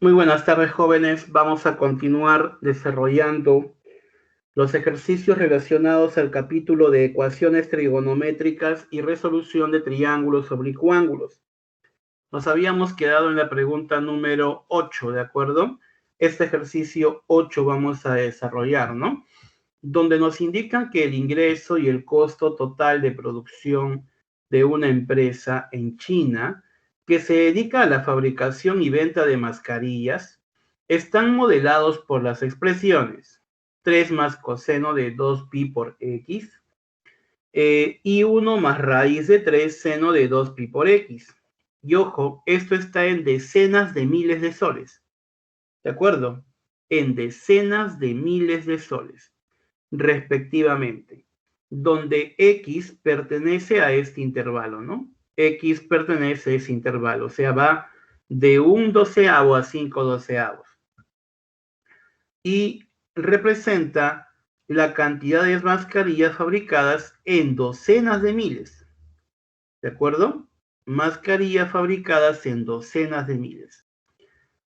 Muy buenas tardes, jóvenes. Vamos a continuar desarrollando los ejercicios relacionados al capítulo de ecuaciones trigonométricas y resolución de triángulos oblicuángulos. Nos habíamos quedado en la pregunta número 8, ¿de acuerdo? Este ejercicio 8 vamos a desarrollar, ¿no? Donde nos indican que el ingreso y el costo total de producción de una empresa en China que se dedica a la fabricación y venta de mascarillas están modelados por las expresiones 3 más coseno de 2pi por x y 1 más raíz de 3 seno de 2pi por x. Y ojo, esto está en decenas de miles de soles, ¿de acuerdo? En decenas de miles de soles, respectivamente, donde x pertenece a este intervalo, ¿no? X pertenece a ese intervalo, o sea, va de 1/12 a 5/12. Y representa la cantidad de mascarillas fabricadas en docenas de miles, ¿de acuerdo? Mascarillas fabricadas en docenas de miles.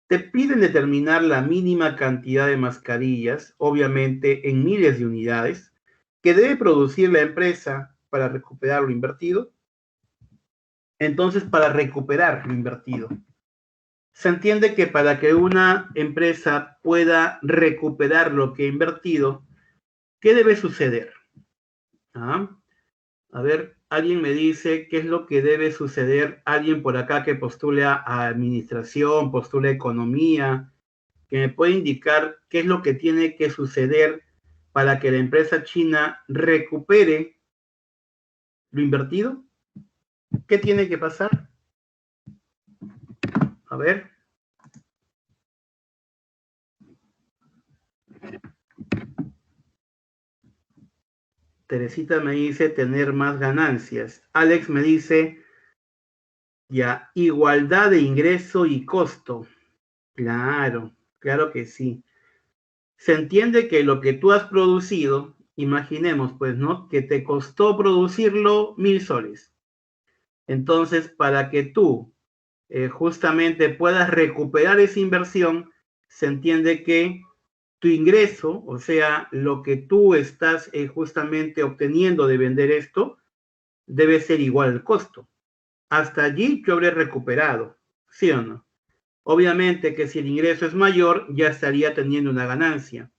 Te piden determinar la mínima cantidad de mascarillas, obviamente en miles de unidades, que debe producir la empresa para recuperar lo invertido. Entonces, para recuperar lo invertido, se entiende que para que una empresa pueda recuperar lo que ha invertido, ¿qué debe suceder? A ver, alguien me dice qué es lo que debe suceder. Alguien por acá que postule a administración, postule a economía, que me puede indicar qué es lo que tiene que suceder para que la empresa china recupere lo invertido. ¿Qué tiene que pasar? A ver. Teresita me dice tener más ganancias. Alex me dice ya, igualdad de ingreso y costo. Claro, claro que sí. Se entiende que lo que tú has producido, imaginemos pues, ¿no? Que te costó producirlo 1,000 soles. Entonces, para que tú justamente puedas recuperar esa inversión, se entiende que tu ingreso, o sea, lo que tú estás justamente obteniendo de vender esto, debe ser igual al costo. Hasta allí yo habré recuperado, ¿sí o no? Obviamente que si el ingreso es mayor, ya estaría teniendo una ganancia.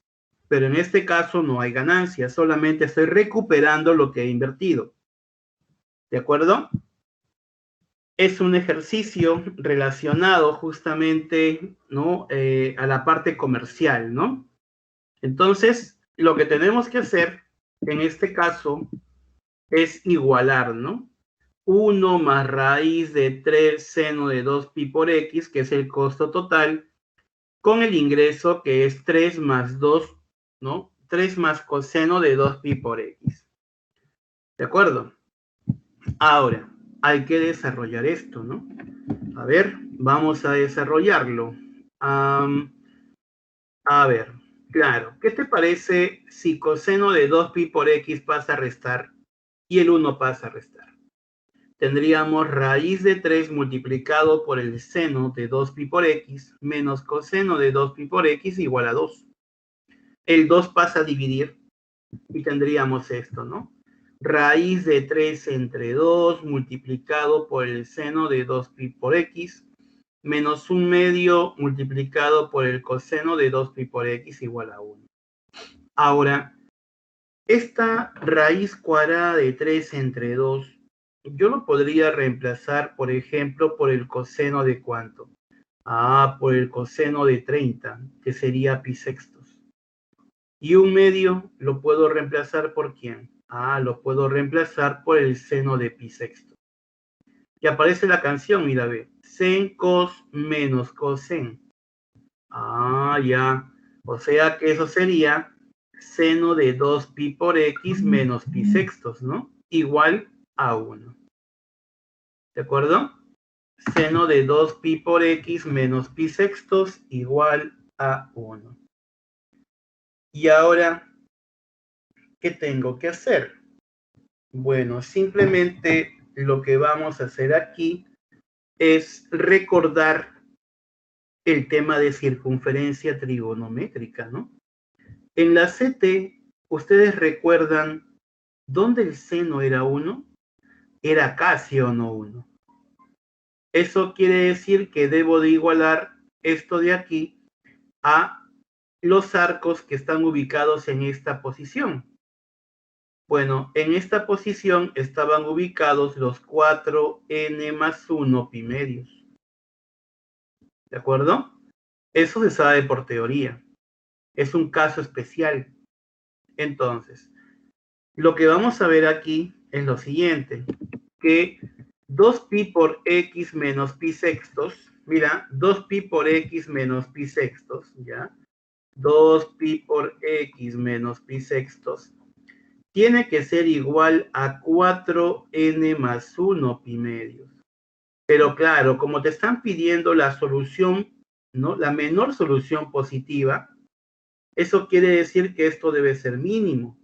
Pero en este caso no hay ganancia, solamente estoy recuperando lo que he invertido. ¿De acuerdo? Es un ejercicio relacionado justamente, ¿no? A la parte comercial, ¿no? Entonces, lo que tenemos que hacer en este caso es igualar, ¿no? 1 más raíz de 3 seno de 2pi por x, que es el costo total, con el ingreso que es 3 más 2, ¿no? 3 más coseno de 2pi por x. ¿De acuerdo? Ahora, hay que desarrollar esto, ¿no? A ver, vamos a desarrollarlo. A ver, claro, ¿qué te parece si coseno de 2pi por x pasa a restar y el 1 pasa a restar? Tendríamos raíz de 3 multiplicado por el seno de 2pi por x menos coseno de 2pi por x igual a 2. El 2 pasa a dividir y tendríamos esto, ¿no? Raíz de 3 entre 2 multiplicado por el seno de 2pi por x menos 1/2 multiplicado por el coseno de 2pi por x igual a 1. Ahora, esta raíz cuadrada de 3 entre 2, yo lo podría reemplazar, por ejemplo, por el coseno de ¿cuánto? Por el coseno de 30, que sería pi sextos. Y 1/2 lo puedo reemplazar por ¿quién? Lo puedo reemplazar por el seno de pi sexto. Y aparece la canción, mira, ve. Sen cos menos cosen. Ya. O sea que eso sería seno de 2pi por x menos pi sextos, ¿no? Igual a 1. ¿De acuerdo? Seno de 2pi por x menos pi sextos igual a 1. Y ahora, ¿qué tengo que hacer? Bueno, simplemente lo que vamos a hacer aquí es recordar el tema de circunferencia trigonométrica, ¿no? En la CT, ¿ustedes recuerdan dónde el seno era 1? Era acá, ¿sí o no 1? Eso quiere decir que debo de igualar esto de aquí a los arcos que están ubicados en esta posición. Bueno, en esta posición estaban ubicados los 4n más 1 pi medios. ¿De acuerdo? Eso se sabe por teoría. Es un caso especial. Entonces, lo que vamos a ver aquí es lo siguiente, que 2pi por x menos pi sextos, mira, 2pi por x menos pi sextos, ¿ya? 2pi por x menos pi sextos tiene que ser igual a 4n más 1 pi medios. Pero claro, como te están pidiendo la solución, ¿no? La menor solución positiva, eso quiere decir que esto debe ser mínimo.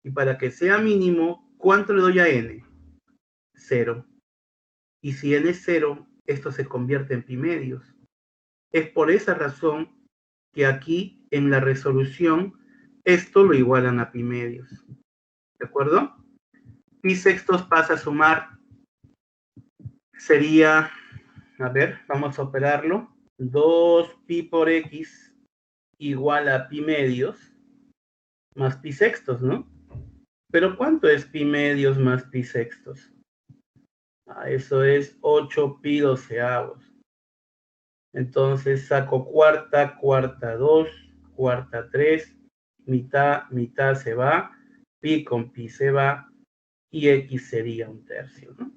Y para que sea mínimo, ¿cuánto le doy a n? 0. Y si n es 0, esto se convierte en pi medios. Es por esa razón que aquí en la resolución esto lo igualan a pi medios. ¿De acuerdo? Pi sextos pasa a sumar, sería, a ver, vamos a operarlo, 2pi por x igual a pi medios más pi sextos, ¿no? Pero ¿cuánto es pi medios más pi sextos? Eso es 8 pi doceavos. Entonces saco cuarta, cuarta 2, cuarta 3, mitad, mitad se va, pi con pi se va, y x sería 1/3, ¿no?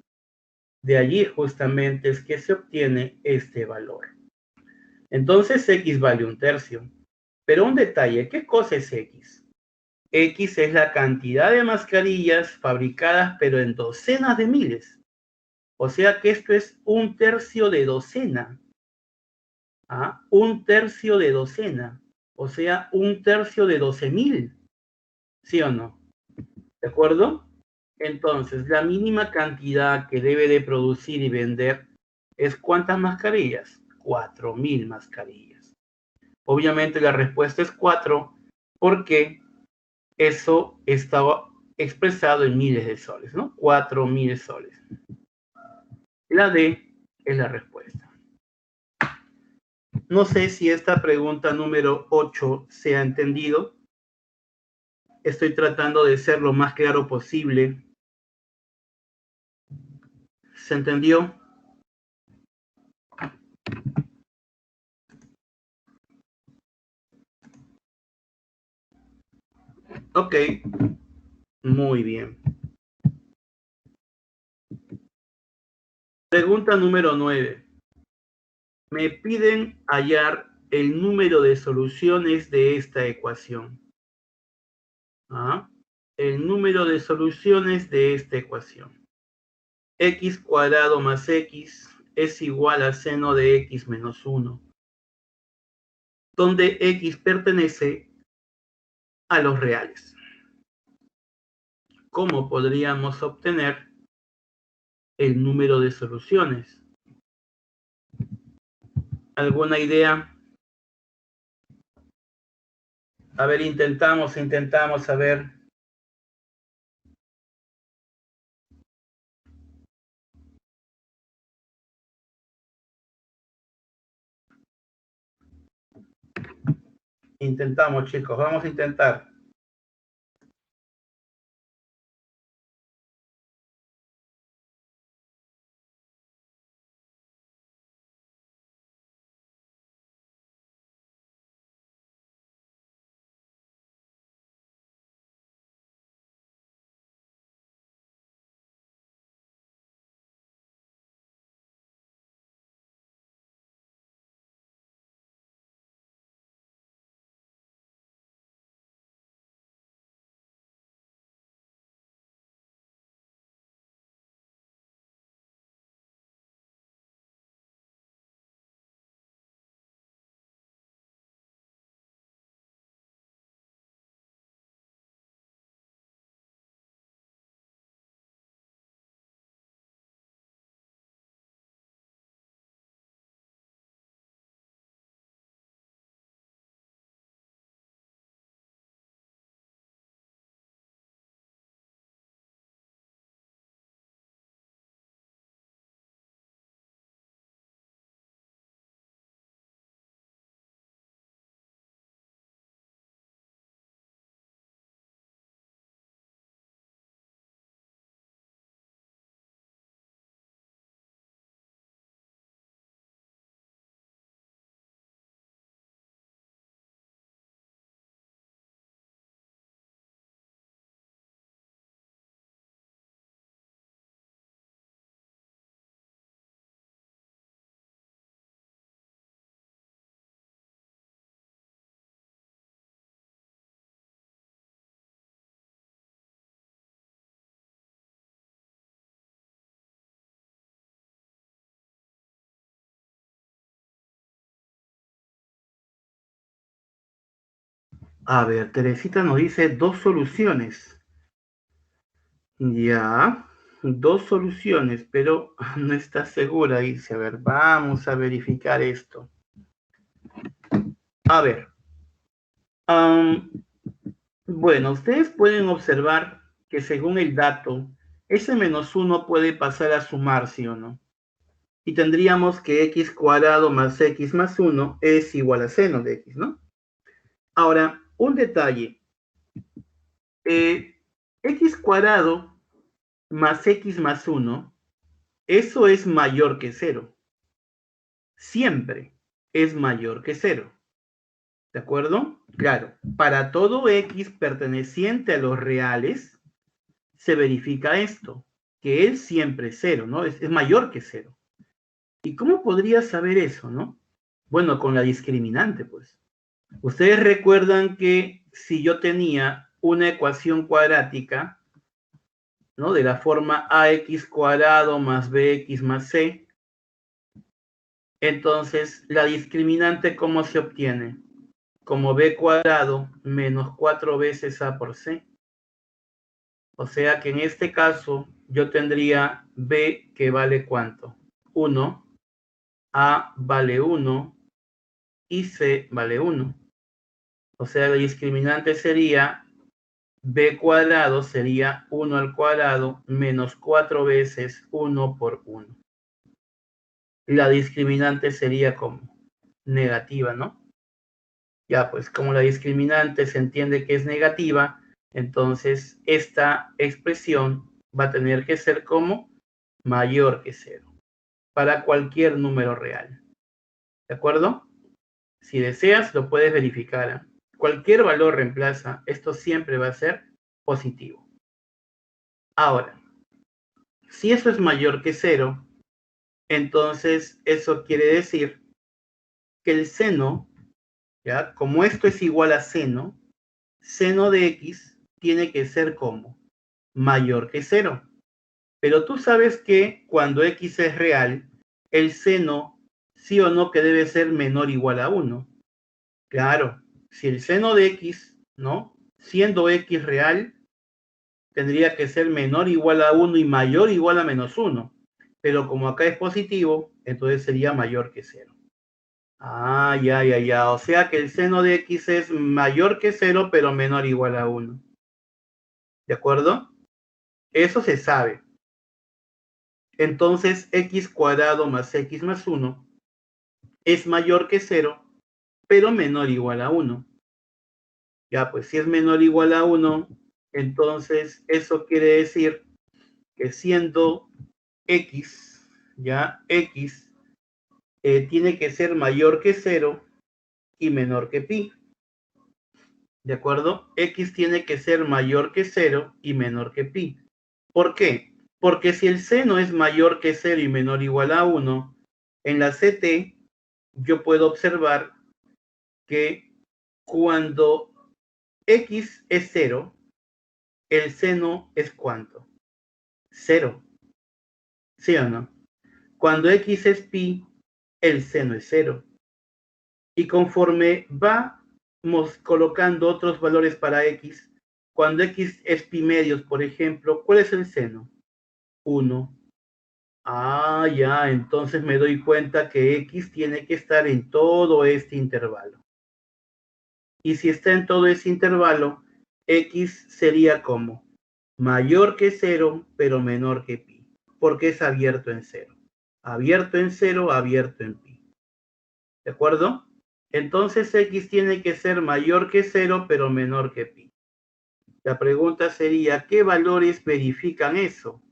De allí justamente es que se obtiene este valor. Entonces x vale 1/3. Pero un detalle, ¿qué cosa es x? X es la cantidad de mascarillas fabricadas, pero en docenas de miles. O sea que esto es 1/3 de docena. ¿Ah? 1/3 de docena. O sea, 1/3 de 12.000. ¿Sí o no? ¿De acuerdo? Entonces, la mínima cantidad que debe de producir y vender es ¿cuántas mascarillas? 4.000 mascarillas. Obviamente la respuesta es 4 porque eso estaba expresado en miles de soles, ¿no? 4.000 soles. La D es la respuesta. No sé si esta pregunta número 8 se ha entendido. Estoy tratando de ser lo más claro posible. ¿Se entendió? Ok, muy bien. Pregunta número 9. Me piden hallar el número de soluciones de esta ecuación. ¿Ah? El número de soluciones de esta ecuación. X cuadrado más X es igual a seno de X menos 1, donde X pertenece a los reales. ¿Cómo podríamos obtener el número de soluciones? ¿Alguna idea? A ver, intentamos, a ver. Intentamos, chicos, vamos a intentar. A ver, Teresita nos dice 2 soluciones. Ya, 2 soluciones, pero no está segura. Dice, a ver, vamos a verificar esto. A ver. Bueno, ustedes pueden observar que según el dato, ese -1 puede pasar a sumar, ¿sí o no? Y tendríamos que x cuadrado más x más 1 es igual a seno de x, ¿no? Ahora, un detalle. X cuadrado más x más 1, eso es mayor que 0. Siempre es mayor que 0. ¿De acuerdo? Claro, para todo x perteneciente a los reales, se verifica esto, que él siempre es 0, ¿no? Es mayor que 0. ¿Y cómo podría saber eso, no? Bueno, con la discriminante, pues. Ustedes recuerdan que si yo tenía una ecuación cuadrática, ¿no? De la forma ax cuadrado más bx más c, entonces la discriminante, ¿cómo se obtiene? Como b cuadrado menos 4 veces a por c. O sea que en este caso yo tendría b que vale ¿cuánto? 1, a vale 1 y c vale 1. O sea, la discriminante sería b cuadrado sería 1 al cuadrado menos 4 veces 1 por 1. La discriminante sería como negativa, ¿no? Ya, pues como la discriminante se entiende que es negativa, entonces esta expresión va a tener que ser como mayor que 0 para cualquier número real. ¿De acuerdo? Si deseas, lo puedes verificar. Cualquier valor reemplaza, esto siempre va a ser positivo. Ahora, si eso es mayor que 0, entonces eso quiere decir que el seno, ¿ya? Como esto es igual a seno de x tiene que ser como mayor que 0. Pero tú sabes que cuando x es real, el seno, sí o no, que debe ser menor o igual a 1. Claro, si el seno de x, ¿no? Siendo x real, tendría que ser menor o igual a 1 y mayor o igual a -1. Pero como acá es positivo, entonces sería mayor que 0. Ah, ya. O sea que el seno de x es mayor que 0, pero menor o igual a 1. ¿De acuerdo? Eso se sabe. Entonces, x cuadrado más x más 1 es mayor que 0, pero menor o igual a 1. Ya, pues si es menor o igual a 1, entonces eso quiere decir que siendo x, ya, x tiene que ser mayor que 0 y menor que pi. ¿De acuerdo? X tiene que ser mayor que 0 y menor que pi. ¿Por qué? Porque si el seno es mayor que 0 y menor o igual a 1, en la CT yo puedo observar que cuando x es 0, el seno es ¿cuánto? 0. ¿Sí o no? Cuando x es pi, el seno es 0. Y conforme vamos colocando otros valores para x, cuando x es pi medios, por ejemplo, ¿cuál es el seno? 1. Ah, ya, entonces me doy cuenta que x tiene que estar en todo este intervalo. Y si está en todo ese intervalo, x sería como mayor que 0, pero menor que pi, porque es abierto en 0. Abierto en 0, abierto en pi. ¿De acuerdo? Entonces x tiene que ser mayor que 0, pero menor que pi. La pregunta sería, ¿qué valores verifican eso?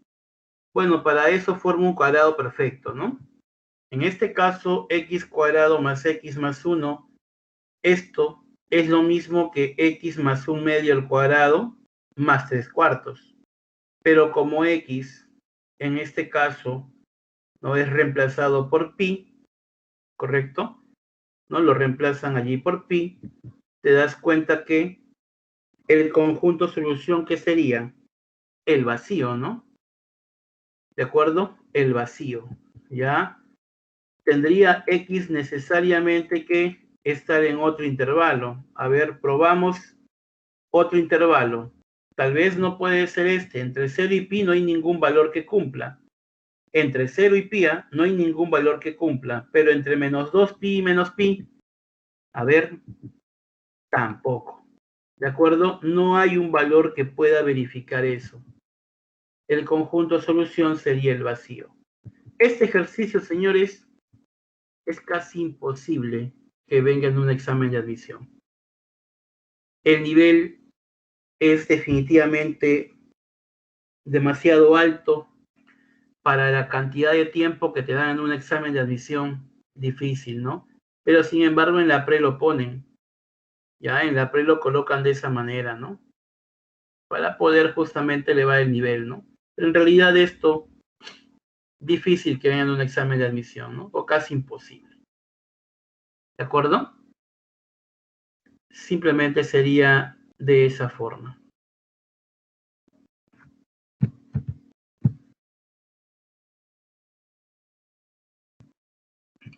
Bueno, para eso forma un cuadrado perfecto, ¿no? En este caso, x cuadrado más x más 1, esto es lo mismo que x más 1 medio al cuadrado más 3 cuartos. Pero como x, en este caso, no es reemplazado por pi, ¿correcto? ¿No? Lo reemplazan allí por pi, te das cuenta que el conjunto solución, ¿qué sería? El vacío, ¿no? ¿De acuerdo? El vacío, ¿ya? Tendría x necesariamente que estar en otro intervalo. A ver, probamos otro intervalo. Tal vez no puede ser este. Entre 0 y pi no hay ningún valor que cumpla. Entre 0 y pi no hay ningún valor que cumpla. Pero entre menos 2pi y menos pi, a ver, tampoco. ¿De acuerdo? No hay un valor que pueda verificar eso. El conjunto solución sería el vacío. Este ejercicio, señores, es casi imposible que venga en un examen de admisión. El nivel es definitivamente demasiado alto para la cantidad de tiempo que te dan en un examen de admisión difícil, ¿no? Pero sin embargo en la pre lo ponen, ya en la pre lo colocan de esa manera, ¿no? Para poder justamente elevar el nivel, ¿no? Pero en realidad esto difícil que venga en un examen de admisión, ¿no? O casi imposible. ¿De acuerdo? Simplemente sería de esa forma.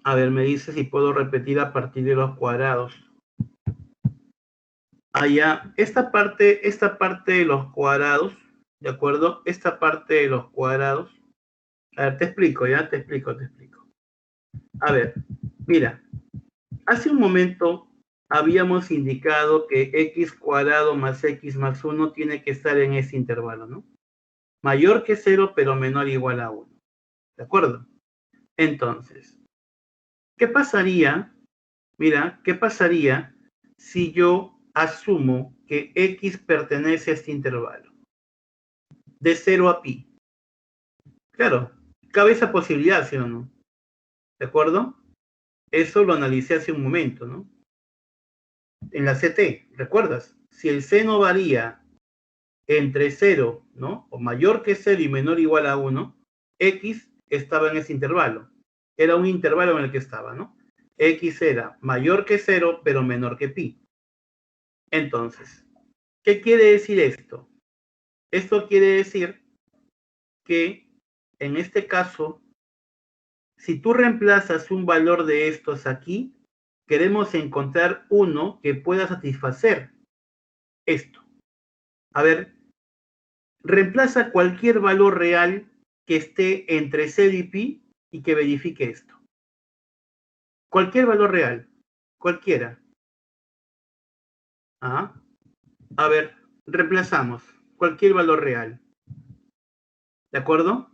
A ver, me dice si puedo repetir a partir de los cuadrados. Allá, esta parte de los cuadrados, ¿de acuerdo? Esta parte de los cuadrados. A ver, te explico, ya, te explico. A ver, mira, hace un momento habíamos indicado que x cuadrado más x más 1 tiene que estar en ese intervalo, ¿no? Mayor que 0, pero menor o igual a 1. ¿De acuerdo? Entonces, ¿qué pasaría? Mira, ¿qué pasaría si yo asumo que x pertenece a este intervalo? De 0 a pi. Claro, cabe esa posibilidad, ¿sí o no? ¿De acuerdo? Eso lo analicé hace un momento, ¿no? En la CT, ¿recuerdas? Si el seno varía entre 0, ¿no? O mayor que 0 y menor o igual a 1, x estaba en ese intervalo. Era un intervalo en el que estaba, ¿no? X era mayor que 0, pero menor que pi. Entonces, ¿qué quiere decir esto? Esto quiere decir que, en este caso, si tú reemplazas un valor de estos aquí, queremos encontrar uno que pueda satisfacer esto. A ver, reemplaza cualquier valor real que esté entre 0 y pi y que verifique esto. Cualquier valor real, cualquiera. ¿Ah? A ver, reemplazamos cualquier valor real. ¿De acuerdo?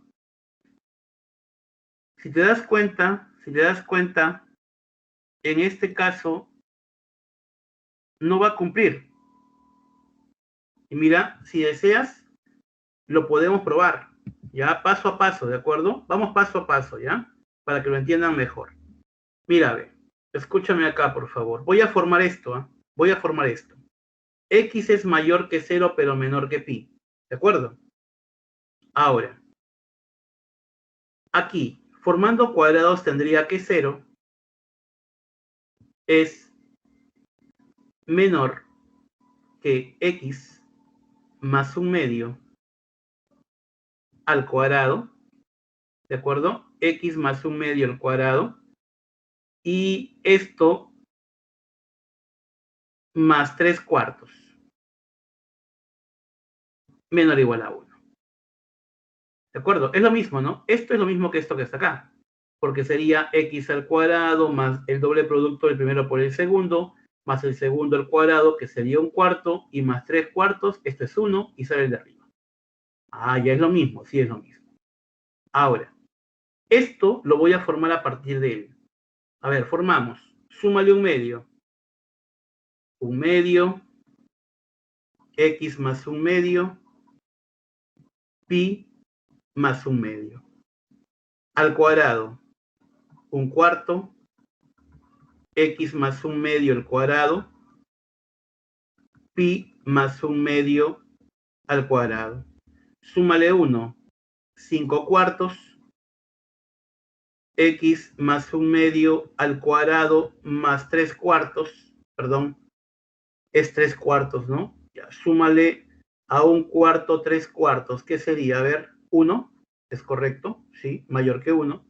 Si te das cuenta, en este caso no va a cumplir. Y mira, si deseas, lo podemos probar, ya paso a paso, ¿de acuerdo? Vamos paso a paso, ¿ya? Para que lo entiendan mejor. Mira, ve, escúchame acá, por favor. Voy a formar esto, ¿eh? Voy a formar esto. X es mayor que 0, pero menor que pi, ¿de acuerdo? Ahora, aquí, formando cuadrados tendría que 0 es menor que x más un medio al cuadrado, ¿de acuerdo? X más un medio al cuadrado, y esto más 3 cuartos, menor o igual a 1. ¿De acuerdo? Es lo mismo, ¿no? Esto es lo mismo que esto que está acá, porque sería x al cuadrado más el doble producto del primero por el segundo, más el segundo al cuadrado, que sería un cuarto, y más 3 cuartos, esto es 1, y sale el de arriba. Ah, ya es lo mismo, sí es lo mismo. Ahora, esto lo voy a formar a partir de él. A ver, formamos. Súmale un medio. Un medio, x más un medio, pi más un medio. Al cuadrado, un cuarto, x más un medio al cuadrado, pi más un medio al cuadrado. Súmale 1, 5 cuartos, x más un medio al cuadrado más 3 cuartos, perdón, es 3 cuartos, ¿no? Ya, súmale a un cuarto 3 cuartos, ¿qué sería? A ver, 1, es correcto, ¿sí? Mayor que 1.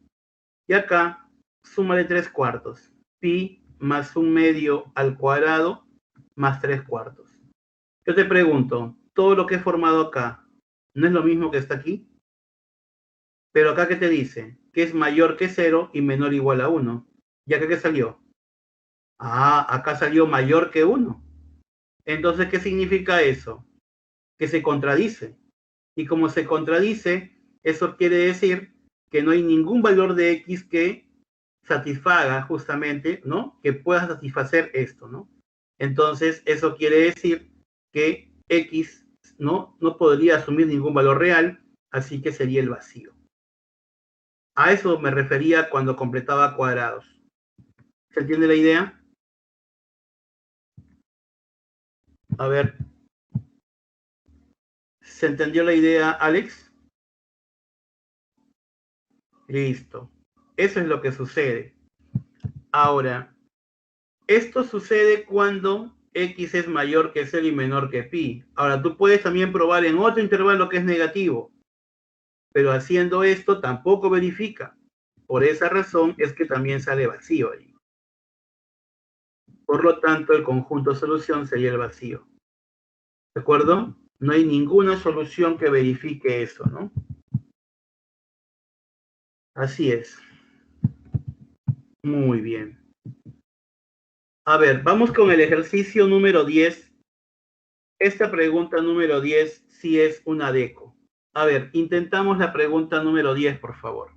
Y acá, súmale 3 cuartos, pi más 1/2 al cuadrado más 3/4. Yo te pregunto, todo lo que he formado acá, ¿no es lo mismo que está aquí? Pero acá, ¿qué te dice? Que es mayor que 0 y menor o igual a 1. ¿Y acá qué salió? Ah, acá salió mayor que 1. Entonces, ¿qué significa eso? Que se contradice. Y como se contradice, eso quiere decir que no hay ningún valor de X que satisfaga justamente, ¿no? Que pueda satisfacer esto, ¿no? Entonces, eso quiere decir que X, no podría asumir ningún valor real, así que sería el vacío. A eso me refería cuando completaba cuadrados. ¿Se entiende la idea? A ver, ¿se entendió la idea, Alex? Listo. Eso es lo que sucede. Ahora, esto sucede cuando X es mayor que 0 y menor que pi. Ahora, tú puedes también probar en otro intervalo que es negativo, pero haciendo esto tampoco verifica. Por esa razón es que también sale vacío ahí. Por lo tanto, el conjunto solución sería el vacío. ¿De acuerdo? No hay ninguna solución que verifique eso, ¿no? Así es. Muy bien. A ver, vamos con el ejercicio número 10. Esta pregunta número 10 sí es una deco. A ver, intentamos la pregunta número 10, por favor.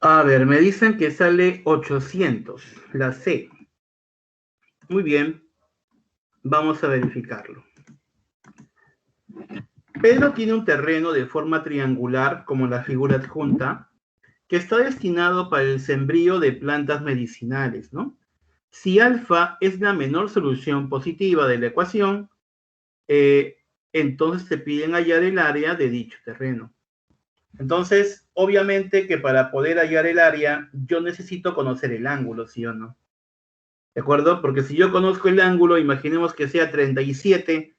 A ver, me dicen que sale 800, la C. Muy bien, vamos a verificarlo. Pedro tiene un terreno de forma triangular, como la figura adjunta, que está destinado para el sembrío de plantas medicinales, ¿no? Si alfa es la menor solución positiva de la ecuación, entonces te piden hallar el área de dicho terreno. Entonces, obviamente que para poder hallar el área, yo necesito conocer el ángulo, ¿sí o no? ¿De acuerdo? Porque si yo conozco el ángulo, imaginemos que sea 37,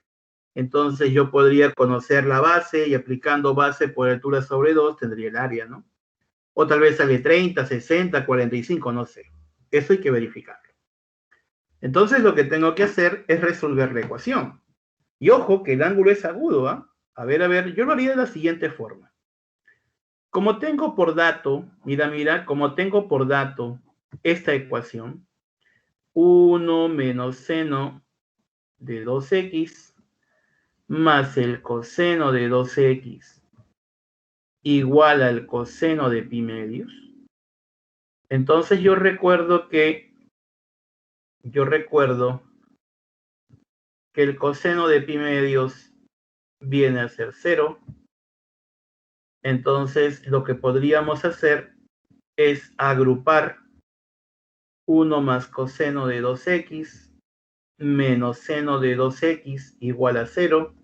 entonces yo podría conocer la base y aplicando base por altura sobre 2 tendría el área, ¿no? O tal vez sale 30, 60, 45, no sé. Eso hay que verificarlo. Entonces lo que tengo que hacer es resolver la ecuación. Y ojo que el ángulo es agudo, ¿ah? A ver, yo lo haría de la siguiente forma. Como tengo por dato, mira, como tengo por dato esta ecuación, 1 menos seno de 2x más el coseno de 2x igual al coseno de pi medios. Entonces yo recuerdo que el coseno de pi medios viene a ser 0. Entonces lo que podríamos hacer es agrupar 1 más coseno de 2x menos seno de 2x igual a 0.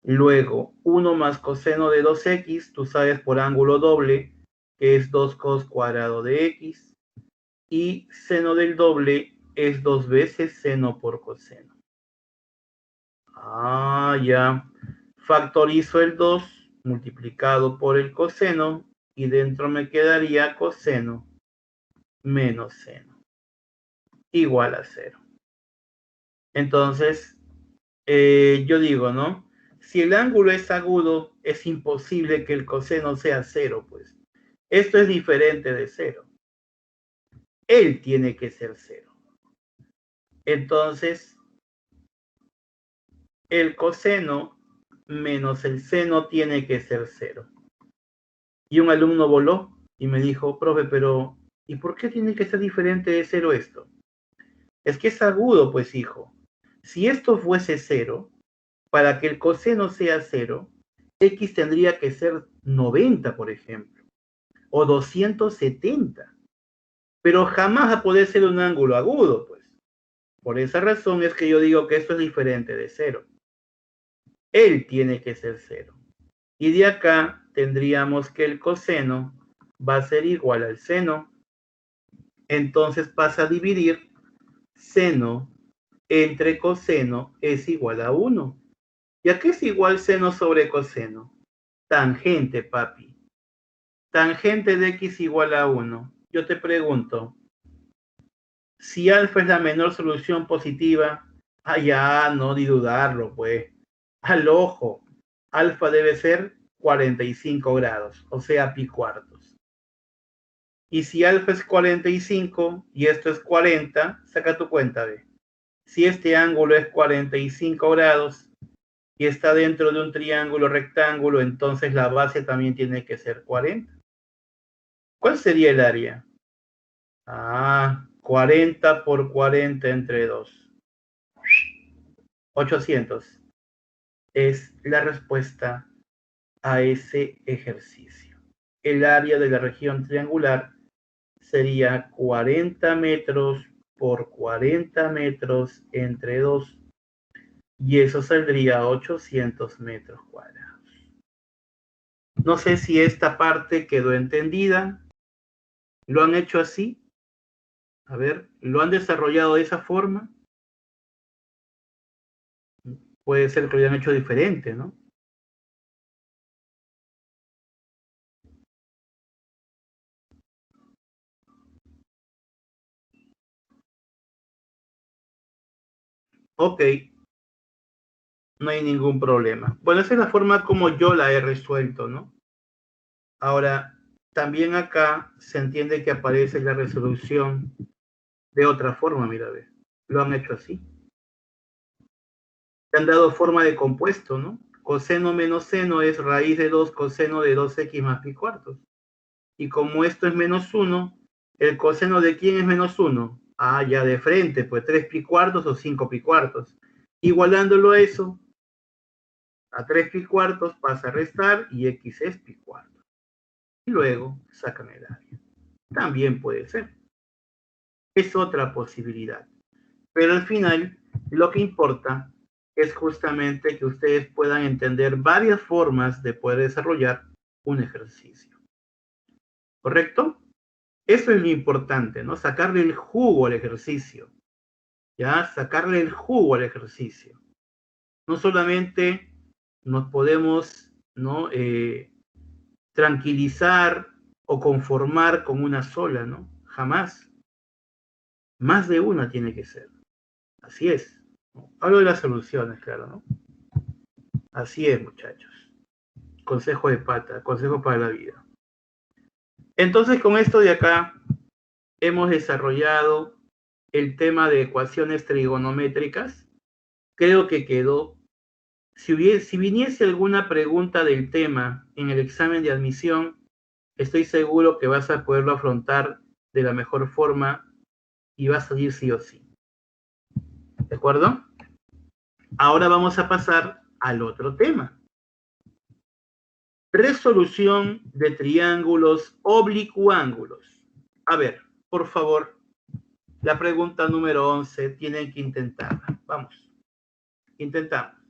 Luego 1 más coseno de 2x, tú sabes por ángulo doble, que es 2 cos cuadrado de x. Y seno del doble es 2 veces seno por coseno. Ya. Factorizo el 2 multiplicado por el coseno y dentro me quedaría coseno menos seno igual a 0. Entonces, yo digo, ¿no? Si el ángulo es agudo, es imposible que el coseno sea 0, pues. Esto es diferente de 0. Él tiene que ser 0. Entonces, el coseno menos el seno tiene que ser 0. Y un alumno voló y me dijo, profe, pero ¿y por qué tiene que ser diferente de 0 esto? Es que es agudo, pues hijo. Si esto fuese 0, para que el coseno sea 0, x tendría que ser 90, por ejemplo, o 270. Pero jamás va a poder ser un ángulo agudo, pues. Por esa razón es que yo digo que esto es diferente de 0. Él tiene que ser 0. Y de acá tendríamos que el coseno va a ser igual al seno. Entonces pasa a dividir seno entre coseno es igual a 1. ¿Y a qué es igual seno sobre coseno? Tangente, papi. Tangente de x igual a 1. Yo te pregunto, si alfa es la menor solución positiva, ya, no ni dudarlo, pues. Al ojo, alfa debe ser 45 grados, o sea, pi cuartos. Y si alfa es 45 y esto es 40, saca tu cuenta, ve. Si este ángulo es 45 grados y está dentro de un triángulo rectángulo, entonces la base también tiene que ser 40. ¿Cuál sería el área? 40 por 40 entre 2. 800 es la respuesta a ese ejercicio. El área de la región triangular sería 40 metros por 40 metros entre 2 y eso saldría 800 metros cuadrados. No sé si esta parte quedó entendida. ¿Lo han hecho así? A ver, ¿lo han desarrollado de esa forma? Puede ser que lo hayan hecho diferente, ¿no? Ok, no hay ningún problema. Bueno, esa es la forma como yo la he resuelto, ¿no? Ahora, también acá se entiende que aparece la resolución de otra forma, mira, ve. Lo han hecho así. Le han dado forma de compuesto, ¿no? Coseno menos seno es raíz de 2 coseno de 2x más pi cuartos. Y como esto es menos 1, ¿el coseno de quién es menos 1? Ah, ya de frente, pues 3 pi cuartos o 5 pi cuartos. Igualándolo a eso, a 3 pi cuartos pasa a restar y x es pi cuartos. Y luego sacan el área. También puede ser. Es otra posibilidad. Pero al final, lo que importa es justamente que ustedes puedan entender varias formas de poder desarrollar un ejercicio. ¿Correcto? Eso es lo importante, ¿no? Sacarle el jugo al ejercicio. ¿Ya? Sacarle el jugo al ejercicio. No solamente nos podemos, ¿no? Tranquilizar o conformar con una sola, ¿no? Jamás. Más de una tiene que ser. Así es. Hablo de las soluciones, claro, ¿no? Así es, muchachos. Consejo de pata, consejo para la vida. Entonces, con esto de acá, hemos desarrollado el tema de ecuaciones trigonométricas. Creo que quedó. Si viniese alguna pregunta del tema en el examen de admisión, estoy seguro que vas a poderlo afrontar de la mejor forma y va a salir sí o sí. ¿De acuerdo? Ahora vamos a pasar al otro tema. Resolución de triángulos oblicuángulos. A ver, por favor, la pregunta número 11 tienen que intentarla. Vamos, intentamos.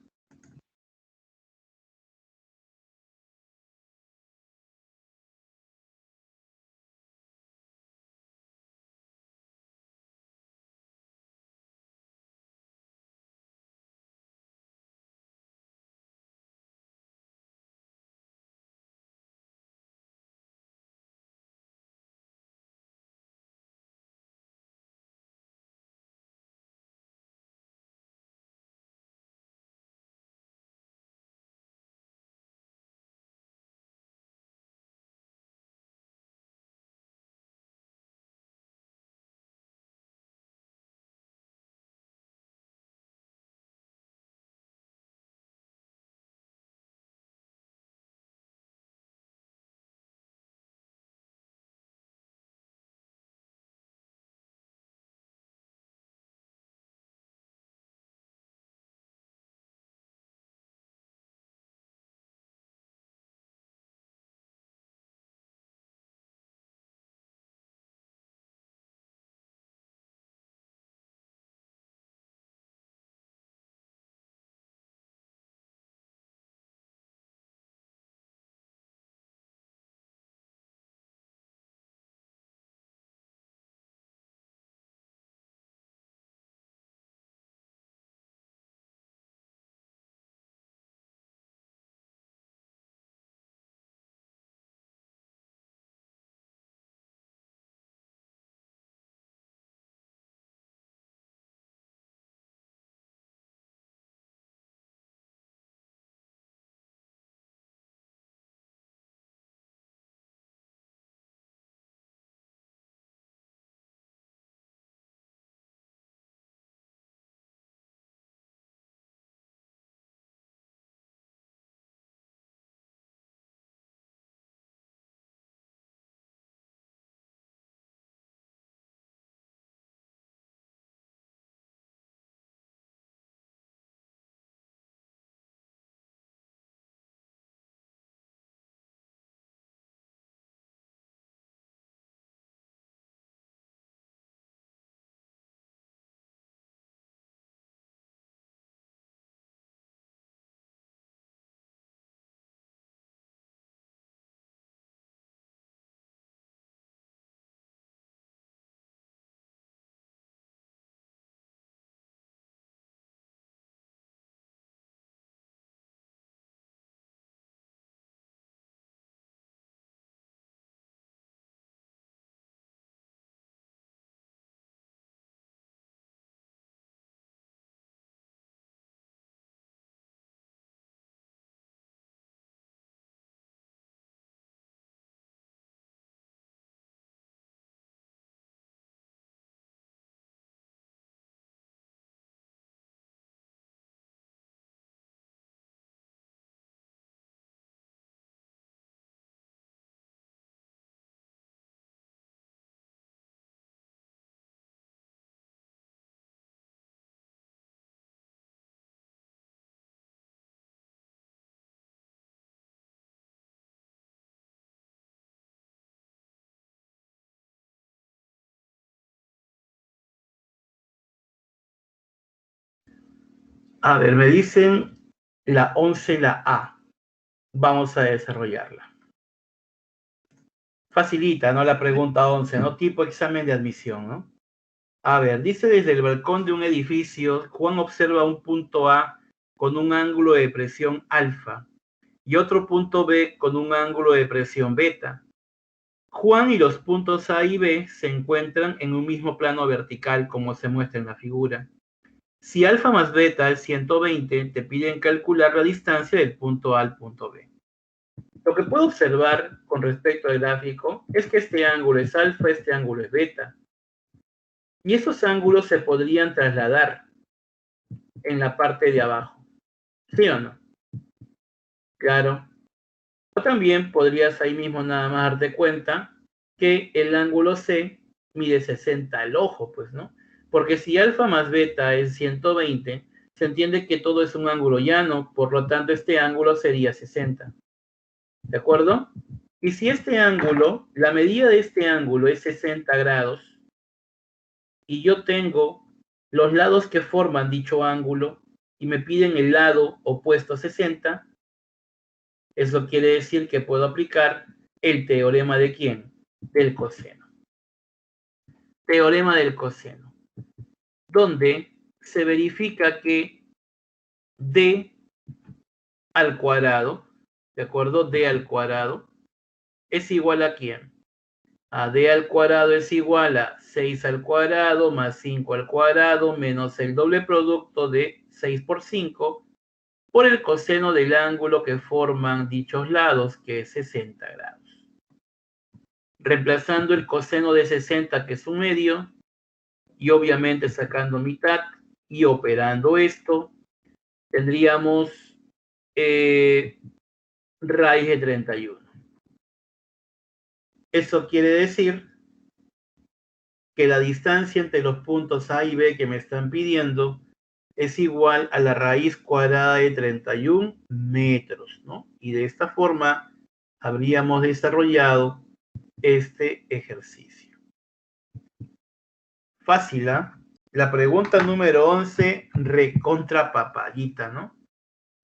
A ver, me dicen la 11, la A. Vamos a desarrollarla. Facilita, ¿no? La pregunta 11, ¿no? Tipo examen de admisión, ¿no? A ver, dice desde el balcón de un edificio, Juan observa un punto A con un ángulo de presión alfa y otro punto B con un ángulo de presión beta. Juan y los puntos A y B se encuentran en un mismo plano vertical, como se muestra en la figura. Si alfa más beta es 120, te piden calcular la distancia del punto A al punto B. Lo que puedo observar con respecto al gráfico es que este ángulo es alfa, este ángulo es beta. Y esos ángulos se podrían trasladar en la parte de abajo. ¿Sí o no? Claro. O también podrías ahí mismo nada más darte cuenta que el ángulo C mide 60 al ojo, pues, ¿no? Porque si alfa más beta es 120, se entiende que todo es un ángulo llano, por lo tanto este ángulo sería 60. ¿De acuerdo? Y si este ángulo, la medida de este ángulo es 60 grados, y yo tengo los lados que forman dicho ángulo, y me piden el lado opuesto a 60, eso quiere decir que puedo aplicar el teorema de ¿quién? Del coseno. Teorema del coseno, donde se verifica que d al cuadrado, ¿de acuerdo? D al cuadrado es igual a ¿quién? A d al cuadrado es igual a 6 al cuadrado más 5 al cuadrado menos el doble producto de 6 por 5 por el coseno del ángulo que forman dichos lados, que es 60 grados. Reemplazando el coseno de 60, que es un medio, y obviamente sacando mitad y operando esto, tendríamos raíz de 31. Eso quiere decir que la distancia entre los puntos A y B que me están pidiendo es igual a la raíz cuadrada de 31 metros, ¿no? Y de esta forma habríamos desarrollado este ejercicio. Fácil, ¿ah? La pregunta número 11, recontra papayita, ¿no?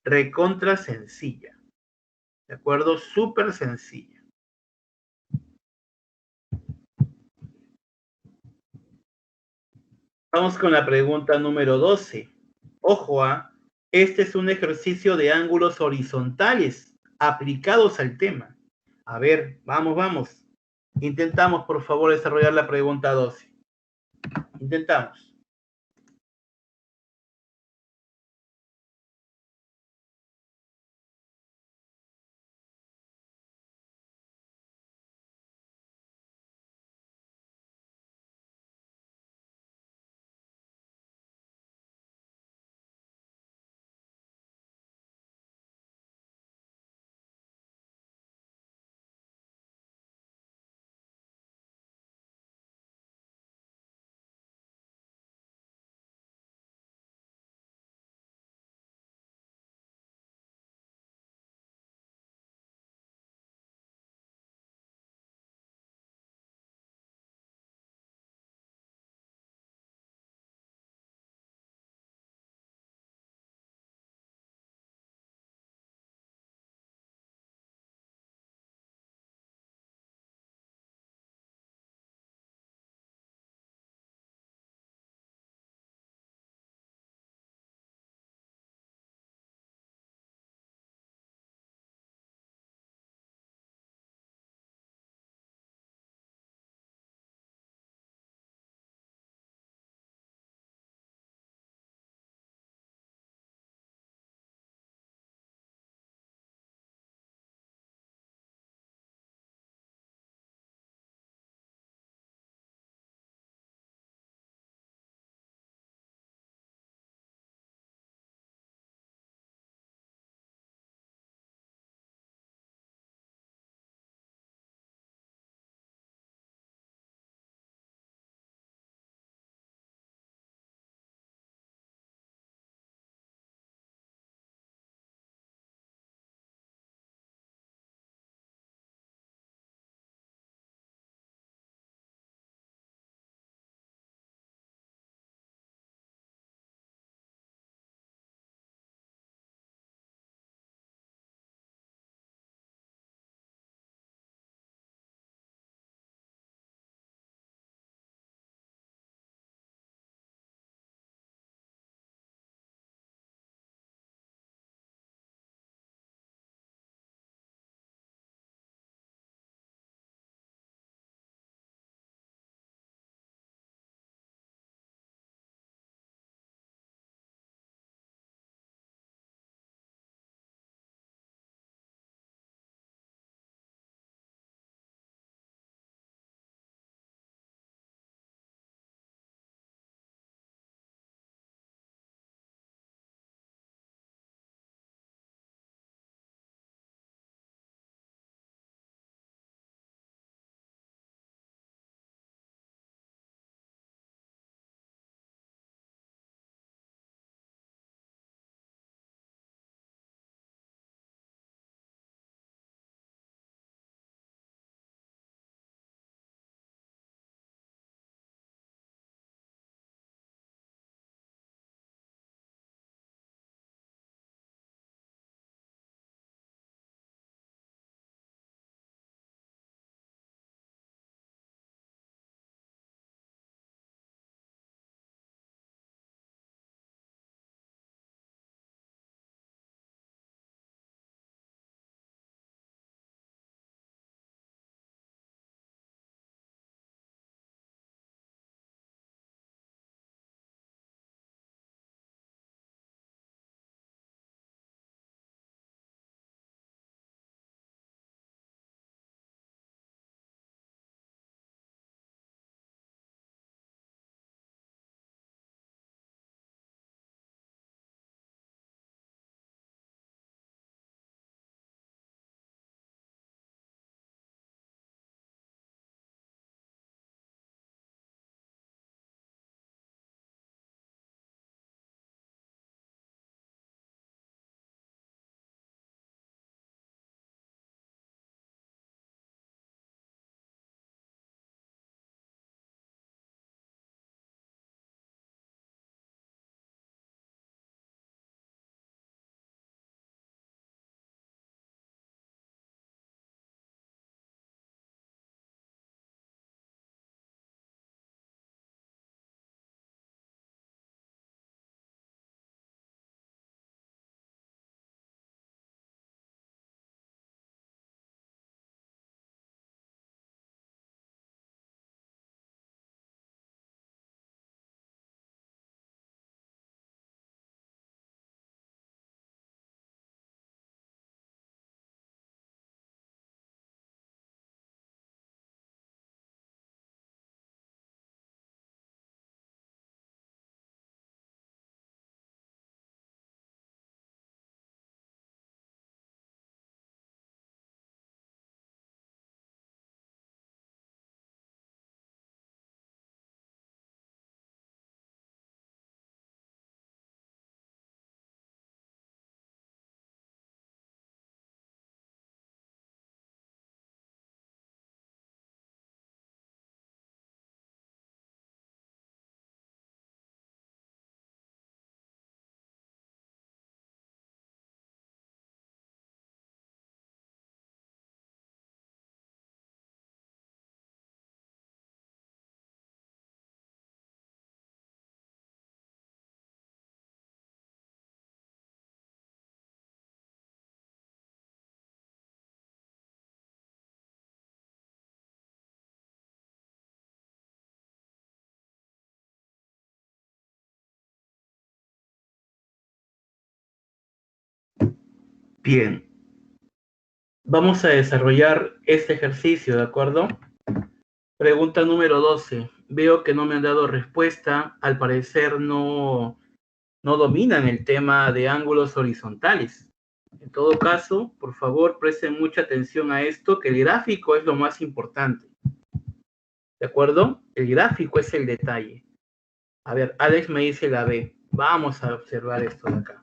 Recontra sencilla. ¿De acuerdo? Súper sencilla. Vamos con la pregunta número 12. Ojo, este es un ejercicio de ángulos horizontales aplicados al tema. A ver, vamos. Intentamos, por favor, desarrollar la pregunta 12. Intentamos. Bien, vamos a desarrollar este ejercicio, ¿de acuerdo? Pregunta número 12. Veo que no me han dado respuesta. Al parecer no dominan el tema de ángulos horizontales. En todo caso, por favor, presten mucha atención a esto, que el gráfico es lo más importante. ¿De acuerdo? El gráfico es el detalle. A ver, Alex me dice la B. Vamos a observar esto de acá.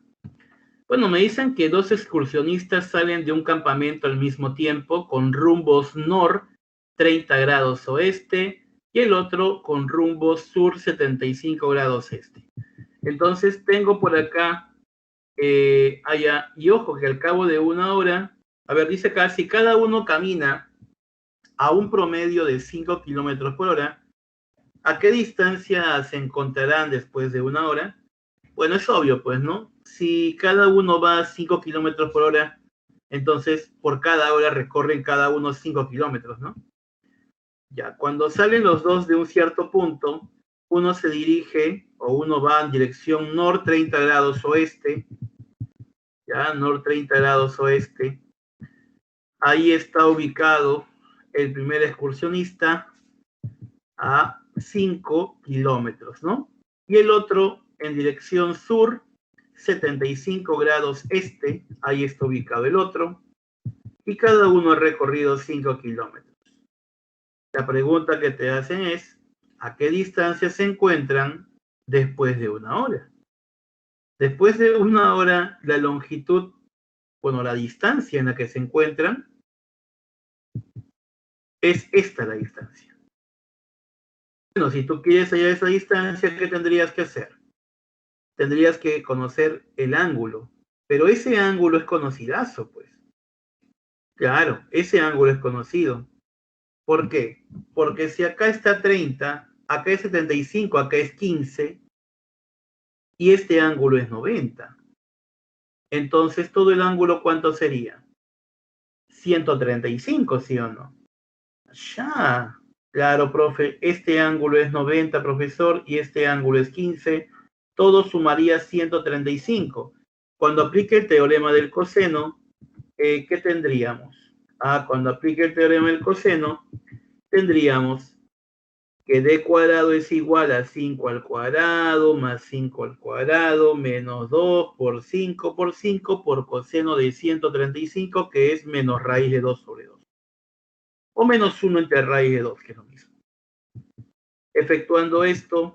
Bueno, me dicen que dos excursionistas salen de un campamento al mismo tiempo con rumbos nor 30 grados oeste y el otro con rumbos sur 75 grados este. Entonces tengo por acá, allá, y ojo que al cabo de una hora, a ver, dice acá, si cada uno camina a un promedio de 5 kilómetros por hora, ¿a qué distancia se encontrarán después de una hora? Bueno, es obvio, pues, ¿no? Si cada uno va a 5 kilómetros por hora, entonces por cada hora recorren cada uno 5 kilómetros, ¿no? Ya, cuando salen los dos de un cierto punto, uno se dirige o uno va en dirección nor 30 grados oeste, ya, nor 30 grados oeste. Ahí está ubicado el primer excursionista a 5 kilómetros, ¿no? Y el otro en dirección sur, 75 grados este, ahí está ubicado el otro, y cada uno ha recorrido 5 kilómetros. La pregunta que te hacen es, ¿a qué distancia se encuentran después de una hora? Después de una hora, la longitud, bueno, la distancia en la que se encuentran, es esta la distancia. Bueno, si tú quieres hallar esa distancia, ¿qué tendrías que hacer? Tendrías que conocer el ángulo, pero ese ángulo es conocidazo, pues. Claro, ese ángulo es conocido. ¿Por qué? Porque si acá está 30, acá es 75, acá es 15, y este ángulo es 90. Entonces, ¿todo el ángulo cuánto sería? 135, ¿sí o no? Ya. Claro, profe, este ángulo es 90, profesor, y este ángulo es 15. Todo sumaría 135. Cuando aplique el teorema del coseno, ¿qué tendríamos? Cuando aplique el teorema del coseno, tendríamos que d cuadrado es igual a 5 al cuadrado más 5 al cuadrado menos 2 por 5 por 5 por coseno de 135, que es menos raíz de 2 sobre 2. O menos 1 entre raíz de 2, que es lo mismo. Efectuando esto,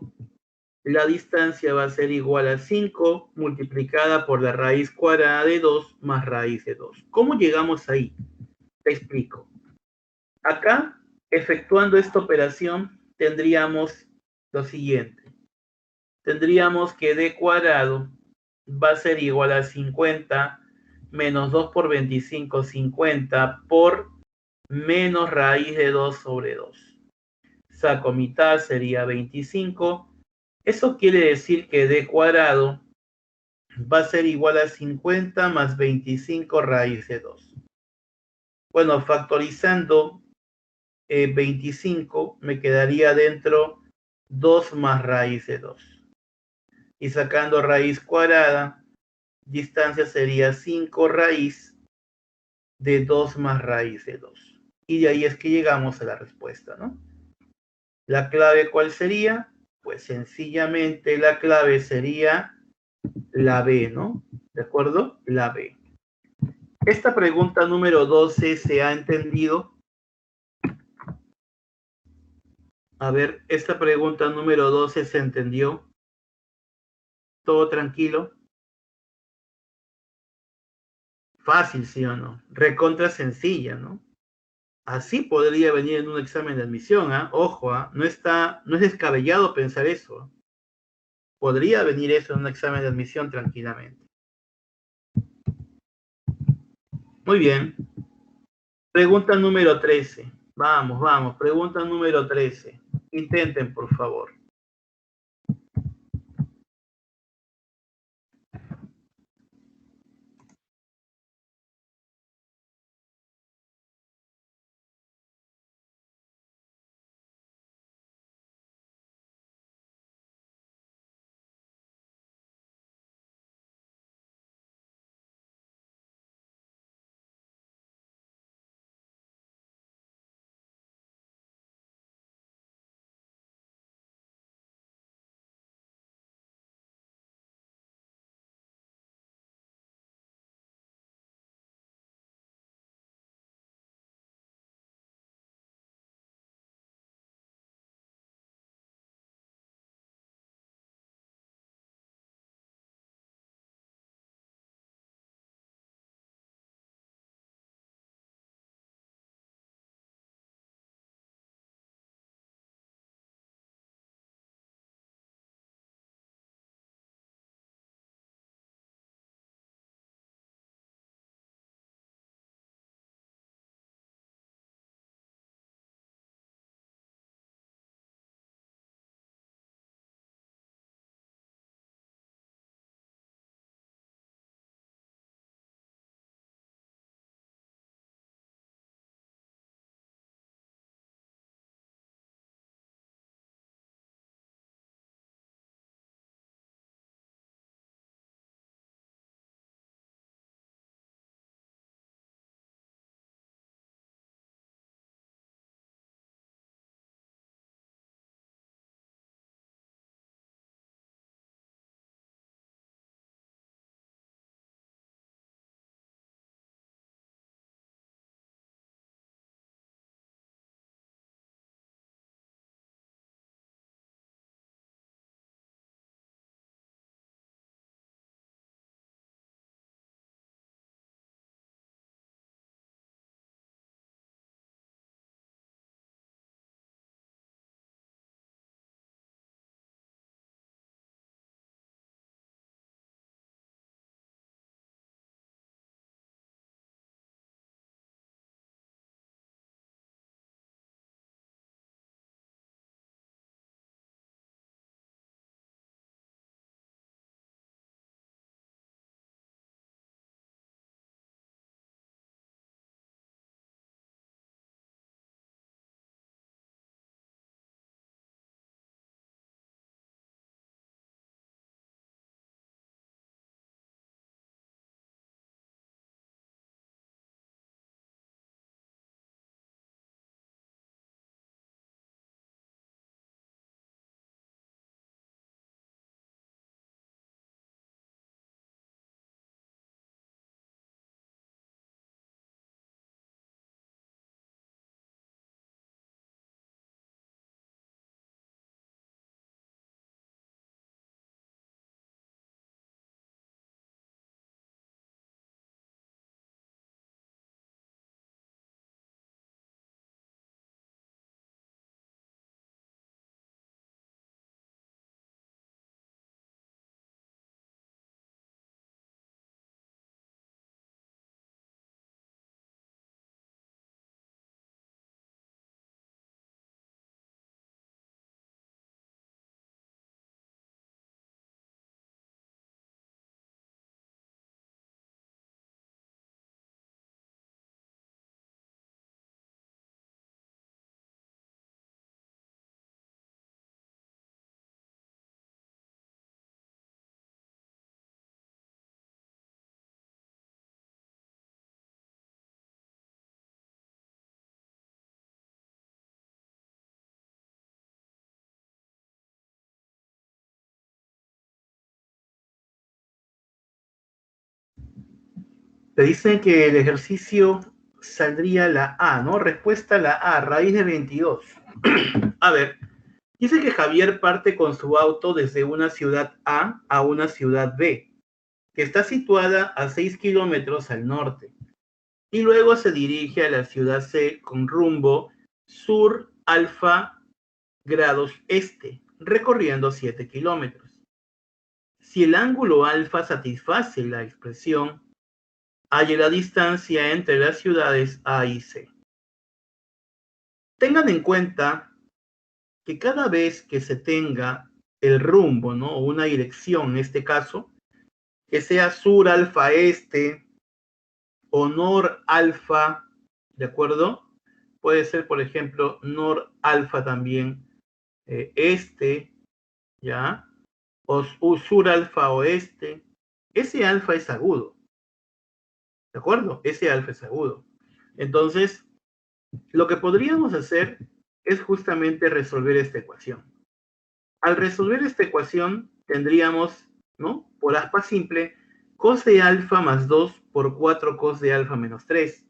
la distancia va a ser igual a 5 multiplicada por la raíz cuadrada de 2 más raíz de 2. ¿Cómo llegamos ahí? Te explico. Acá, efectuando esta operación, tendríamos lo siguiente. Tendríamos que d cuadrado va a ser igual a 50 menos 2 por 25, 50 por menos raíz de 2 sobre 2. Saco mitad, sería 25. Eso quiere decir que d cuadrado va a ser igual a 50 más 25 raíz de 2. Bueno, factorizando 25, me quedaría dentro 2 más raíz de 2. Y sacando raíz cuadrada, distancia sería 5 raíz de 2 más raíz de 2. Y de ahí es que llegamos a la respuesta, ¿no? ¿La clave cuál sería? Pues sencillamente la clave sería la B, ¿no? ¿De acuerdo? La B. Esta pregunta número 12 se ha entendido. A ver, esta pregunta número 12 se entendió. ¿Todo tranquilo? Fácil, ¿sí o no? Recontra sencilla, ¿no? Así podría venir en un examen de admisión, ¿ah? Ojo, ¿ah? No es descabellado pensar eso. Podría venir eso en un examen de admisión tranquilamente. Muy bien. Pregunta número 13. Vamos, vamos. Pregunta número 13. Intenten, por favor. Te dicen que el ejercicio saldría la A, ¿no? Respuesta la A, raíz de 22. A ver, dice que Javier parte con su auto desde una ciudad a una ciudad B, que está situada a 6 kilómetros al norte, y luego se dirige a la ciudad C con rumbo sur alfa grados este, recorriendo 7 kilómetros. Si el ángulo alfa satisface la expresión, halla la distancia entre las ciudades A y C. Tengan en cuenta que cada vez que se tenga el rumbo, ¿no? O una dirección, en este caso, que sea sur alfa este o nor alfa, ¿de acuerdo? Puede ser, por ejemplo, nor alfa también este, ¿ya? O sur alfa oeste. Ese alfa es agudo, ¿de acuerdo? Ese alfa es agudo. Entonces, lo que podríamos hacer es justamente resolver esta ecuación. Al resolver esta ecuación, tendríamos, ¿no? Por aspa simple, cos de alfa más 2 por 4 cos de alfa menos 3.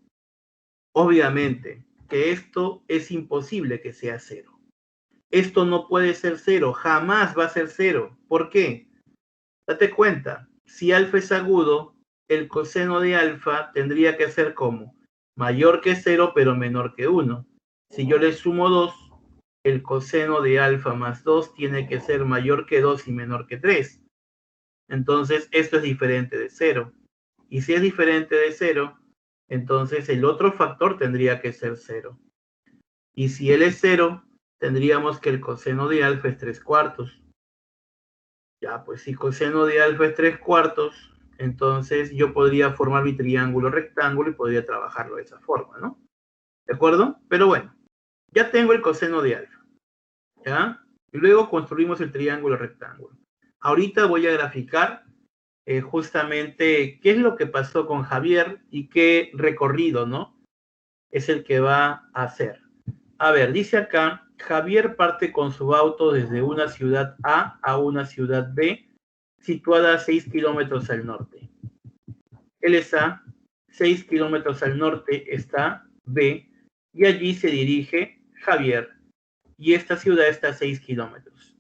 Obviamente que esto es imposible que sea 0. Esto no puede ser 0, jamás va a ser 0. ¿Por qué? Date cuenta, si alfa es agudo, el coseno de alfa tendría que ser como mayor que 0 pero menor que 1. Si yo le sumo 2, el coseno de alfa más 2 tiene que ser mayor que 2 y menor que 3. Entonces, esto es diferente de 0. Y si es diferente de 0, entonces el otro factor tendría que ser 0. Y si él es 0, tendríamos que el coseno de alfa es 3 cuartos. Ya, pues si coseno de alfa es 3 cuartos, entonces yo podría formar mi triángulo rectángulo y podría trabajarlo de esa forma, ¿no? ¿De acuerdo? Pero bueno, ya tengo el coseno de alfa, ¿ya? Y luego construimos el triángulo rectángulo. Ahorita voy a graficar justamente qué es lo que pasó con Javier y qué recorrido, ¿no? Es el que va a hacer. A ver, dice acá, Javier parte con su auto desde una ciudad a una ciudad B, situada a 6 kilómetros al norte. Él está 6 kilómetros al norte, está B, y allí se dirige Javier, y esta ciudad está a 6 kilómetros.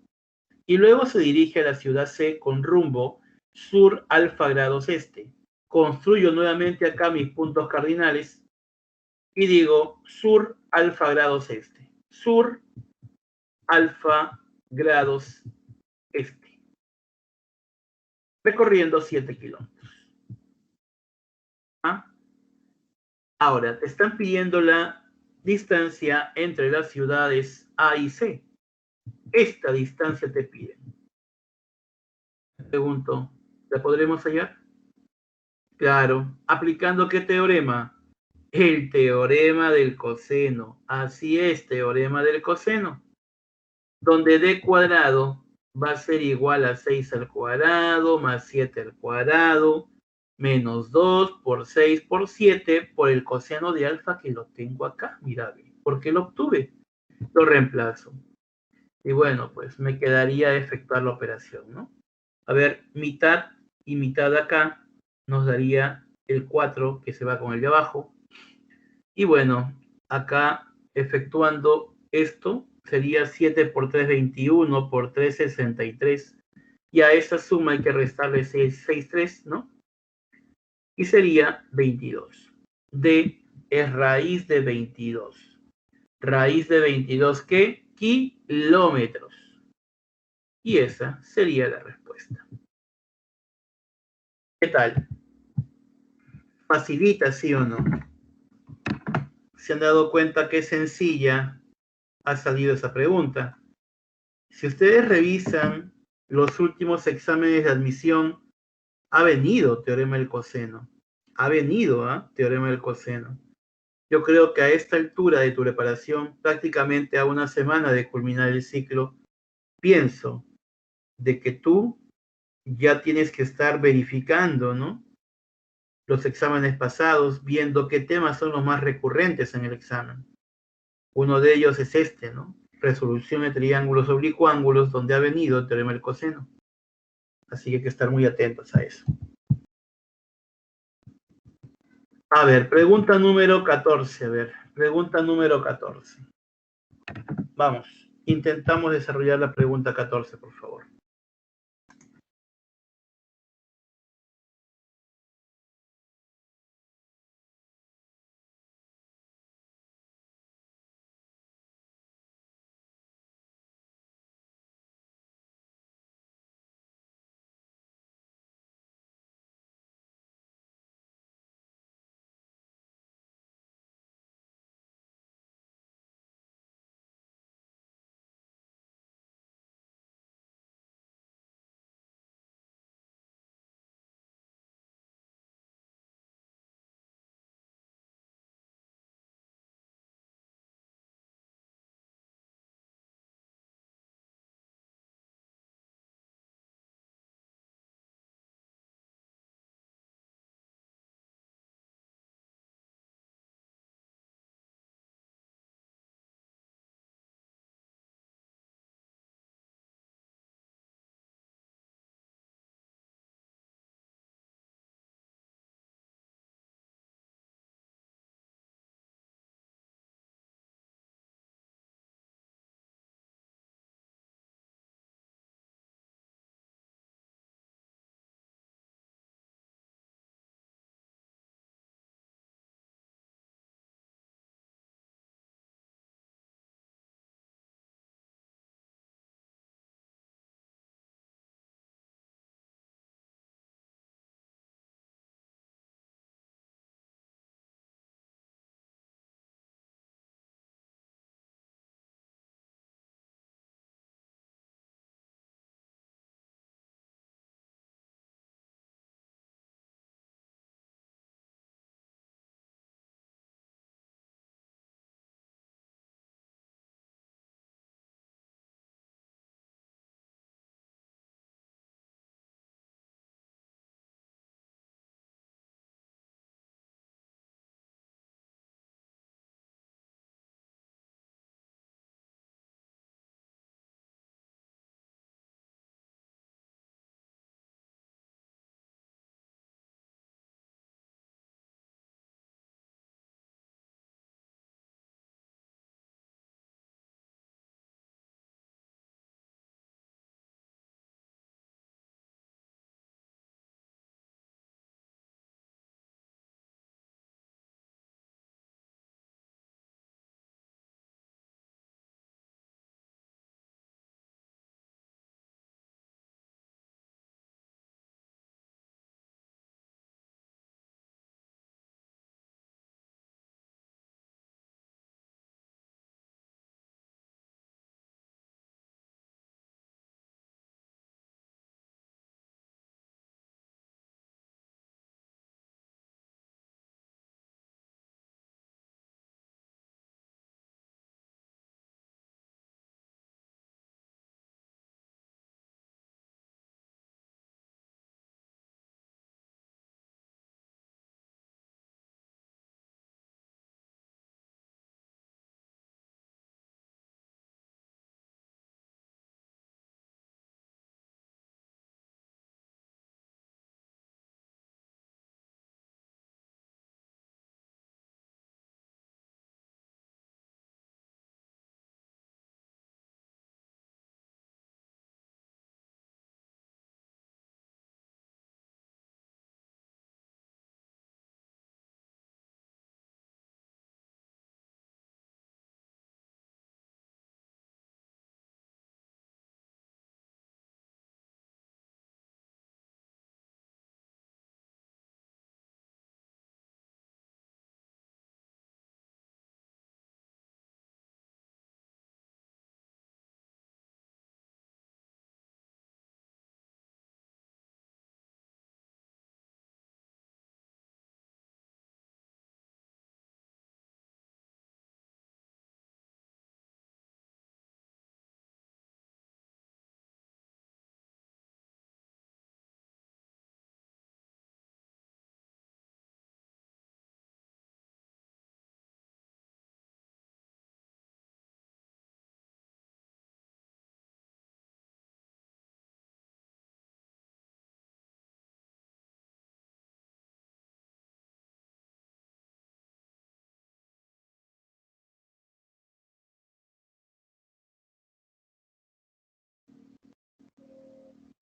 Y luego se dirige a la ciudad C con rumbo sur alfa grados este. Construyo nuevamente acá mis puntos cardinales y digo sur alfa grados este. Sur alfa grados este. Recorriendo 7 kilómetros. ¿Ah? Ahora, te están pidiendo la distancia entre las ciudades A y C. Esta distancia te piden. Pregunto, ¿la podremos hallar? Claro, ¿aplicando qué teorema? El teorema del coseno. Así es, teorema del coseno. Donde d cuadrado va a ser igual a 6 al cuadrado más 7 al cuadrado menos 2 por 6 por 7 por el coseno de alfa que lo tengo acá. Mira, ¿por qué lo obtuve? Lo reemplazo. Y bueno, pues me quedaría efectuar la operación, ¿no? A ver, mitad y mitad acá nos daría el 4 que se va con el de abajo. Y bueno, acá efectuando esto sería 7 por 3, 21 por 3, 63. Y a esta suma hay que restarle 6, 3, ¿no? Y sería 22. D es raíz de 22. Raíz de 22, ¿qué? Kilómetros. Y esa sería la respuesta. ¿Qué tal? ¿Facilita, sí o no? ¿Se han dado cuenta qué sencilla ha salido esa pregunta? Si ustedes revisan los últimos exámenes de admisión, ha venido teorema del coseno. Ha venido, teorema del coseno. Yo creo que a esta altura de tu preparación, prácticamente a una semana de culminar el ciclo, pienso de que tú ya tienes que estar verificando, ¿no? Los exámenes pasados, viendo qué temas son los más recurrentes en el examen. Uno de ellos es este, ¿no? Resolución de triángulos oblicuángulos, donde ha venido el teorema del coseno. Así que hay que estar muy atentos a eso. A ver, pregunta número 14. A ver, pregunta número 14. Vamos, intentamos desarrollar la pregunta 14, por favor.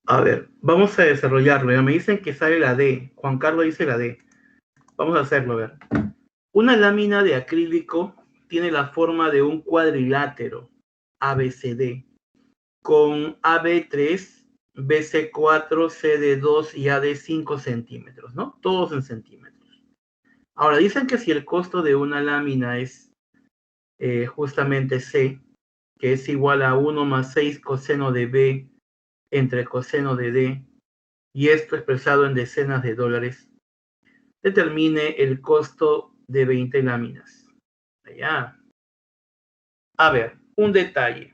A ver, vamos a desarrollarlo. Me dicen que sale la D. Juan Carlos dice la D. Vamos a hacerlo, a ver. Una lámina de acrílico tiene la forma de un cuadrilátero ABCD con AB3, BC4, CD2 y AD 5 centímetros, ¿no? Todos en centímetros. Ahora, dicen que si el costo de una lámina es justamente C, que es igual a 1 más 6 coseno de B entre coseno de D, y esto expresado en decenas de dólares, determine el costo de 20 láminas. Allá. A ver, un detalle.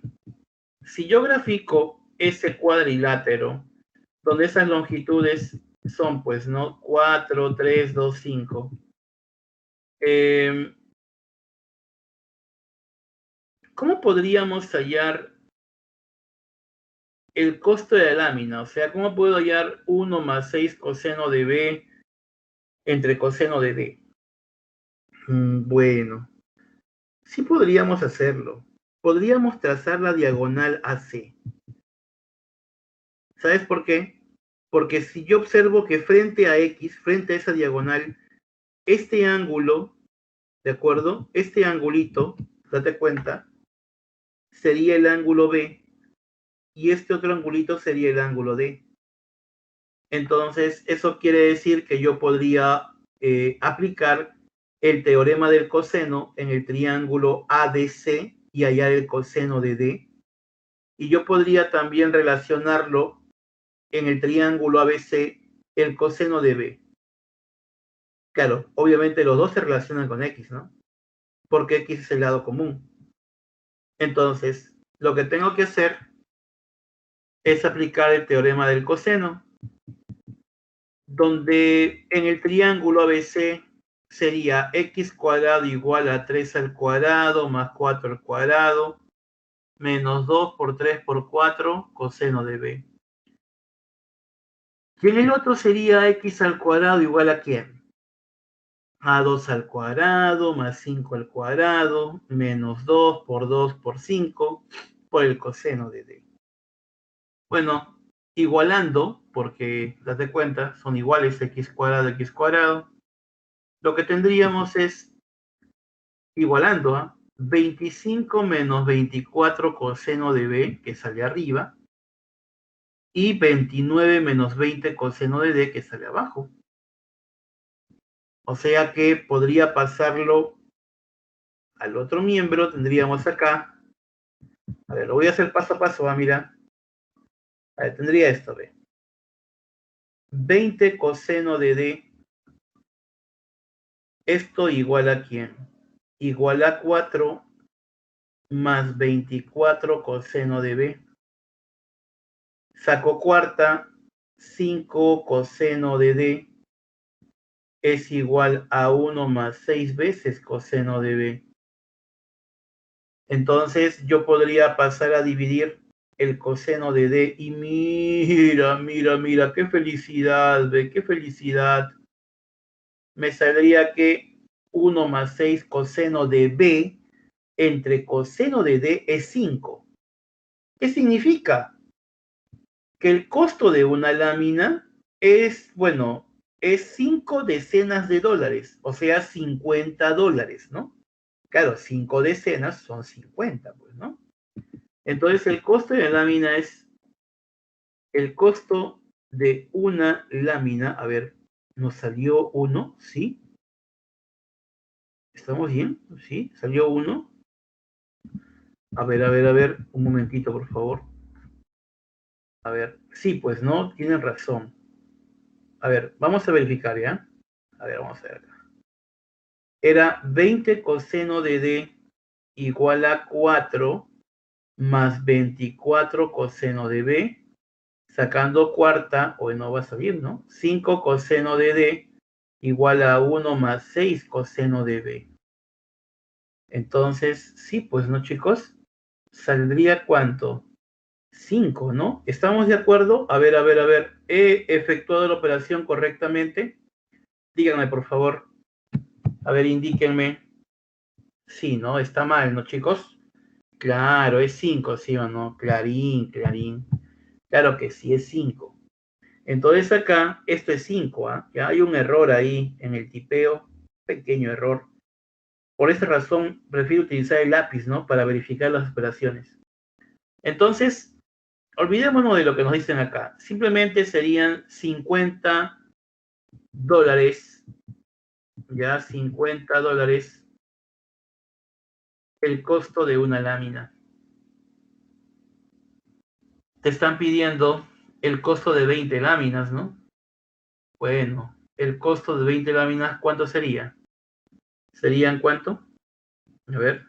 Si yo grafico ese cuadrilátero, donde esas longitudes son, pues, ¿no? 4, 3, 2, 5. ¿Cómo podríamos hallar el costo de la lámina? O sea, ¿cómo puedo hallar 1 más 6 coseno de B entre coseno de D? Bueno, sí podríamos hacerlo. Podríamos trazar la diagonal AC. ¿Sabes por qué? Porque si yo observo que frente a X, frente a esa diagonal, este ángulo, ¿de acuerdo? Este angulito, date cuenta, sería el ángulo B y este otro angulito sería el ángulo D. Entonces, eso quiere decir que yo podría aplicar el teorema del coseno en el triángulo ADC y hallar el coseno de D. Y yo podría también relacionarlo en el triángulo ABC, el coseno de B. Claro, obviamente los dos se relacionan con X, ¿no? Porque X es el lado común. Entonces, lo que tengo que hacer es aplicar el teorema del coseno, donde en el triángulo ABC sería x cuadrado igual a 3 al cuadrado más 4 al cuadrado menos 2 por 3 por 4 coseno de B. Y en el otro sería x al cuadrado igual a ¿quién? A 2 al cuadrado más 5 al cuadrado menos 2 por 5 por el coseno de D. Bueno, igualando, porque date cuenta, son iguales x cuadrado, lo que tendríamos es, igualando a 25 menos 24 coseno de B, que sale arriba, y 29 menos 20 coseno de D, que sale abajo. O sea que podría pasarlo al otro miembro, tendríamos acá, a ver, lo voy a hacer paso a paso, mira, a ver, tendría esto, ve, 20 coseno de D, esto igual a ¿quién? Igual a 4 más 24 coseno de B. Saco cuarta, 5 coseno de D es igual a 1 más 6 veces coseno de B. Entonces yo podría pasar a dividir el coseno de D y mira, qué felicidad, ve, qué felicidad. Me saldría que 1 más 6 coseno de B entre coseno de D es 5. ¿Qué significa? Que el costo de una lámina es, bueno, es 5 decenas de dólares, o sea, 50 dólares, ¿no? Claro, 5 decenas son 50, pues, ¿no? Entonces, el costo de la lámina es el costo de una lámina. A ver, nos salió 1, ¿sí? ¿Estamos bien? ¿Sí? ¿Salió 1? A ver, un momentito, por favor. A ver, sí, pues, ¿no? Tienen razón. A ver, vamos a verificar, ¿ya? A ver, vamos a ver acá. Era 20 coseno de D igual a 4 más 24 coseno de B, sacando cuarta, hoy no va a salir, ¿no? 5 coseno de D igual a 1 más 6 coseno de B. Entonces, sí, pues, ¿no, chicos? ¿Saldría cuánto? 5, ¿no? ¿Estamos de acuerdo? A ver. ¿He efectuado la operación correctamente? Díganme, por favor. A ver, indíquenme. Sí, ¿no? Está mal, ¿no, chicos? Claro, es 5, ¿sí o no? Clarín. Claro que sí, es 5. Entonces acá, esto es 5, ¿ah? Ya hay un error ahí en el tipeo, pequeño error. Por esta razón, prefiero utilizar el lápiz, ¿no? Para verificar las operaciones. Entonces, olvidémonos de lo que nos dicen acá. Simplemente serían $50, ya $50 el costo de una lámina. Te están pidiendo el costo de 20 láminas, ¿no? Bueno, el costo de 20 láminas, ¿cuánto sería? ¿Serían cuánto? A ver,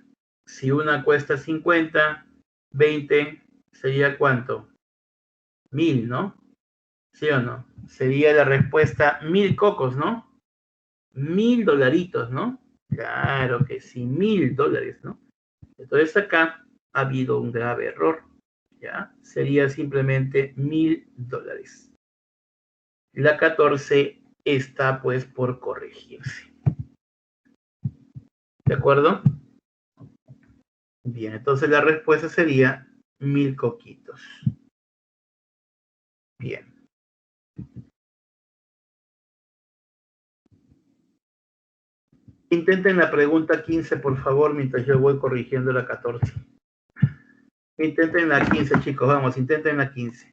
si una cuesta 50, 20, ¿sería cuánto? 1000, ¿no? ¿Sí o no? Sería la respuesta 1000 cocos, ¿no? $1000, ¿no? Claro que sí, $1000, ¿no? Entonces acá ha habido un grave error, ¿ya? Sería simplemente $1000. La 14 está pues por corregirse. ¿De acuerdo? Bien, entonces la respuesta sería 1000 coquitos. Bien. Intenten la pregunta 15, por favor, mientras yo voy corrigiendo la 14. Intenten la 15, chicos, vamos, intenten la 15.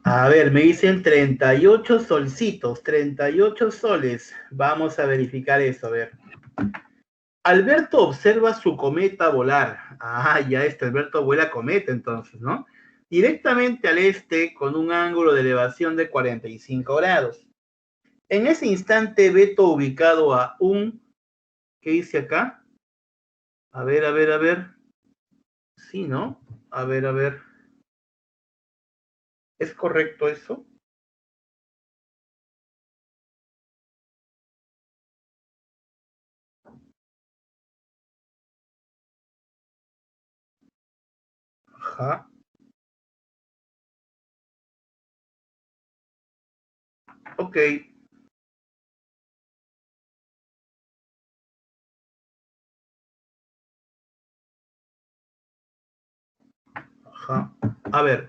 A ver, me dicen 38 solcitos, 38 soles. Vamos a verificar eso, a ver. Alberto observa su cometa volar. Ah, ya Alberto vuela cometa entonces, ¿no? Directamente al este con un ángulo de elevación de 45 grados. En ese instante, Beto ubicado a un... ¿Qué dice acá? A ver, a ver, a ver. Sí, ¿no? A ver, a ver. ¿Es correcto eso? Ajá. Ok. Ajá. A ver.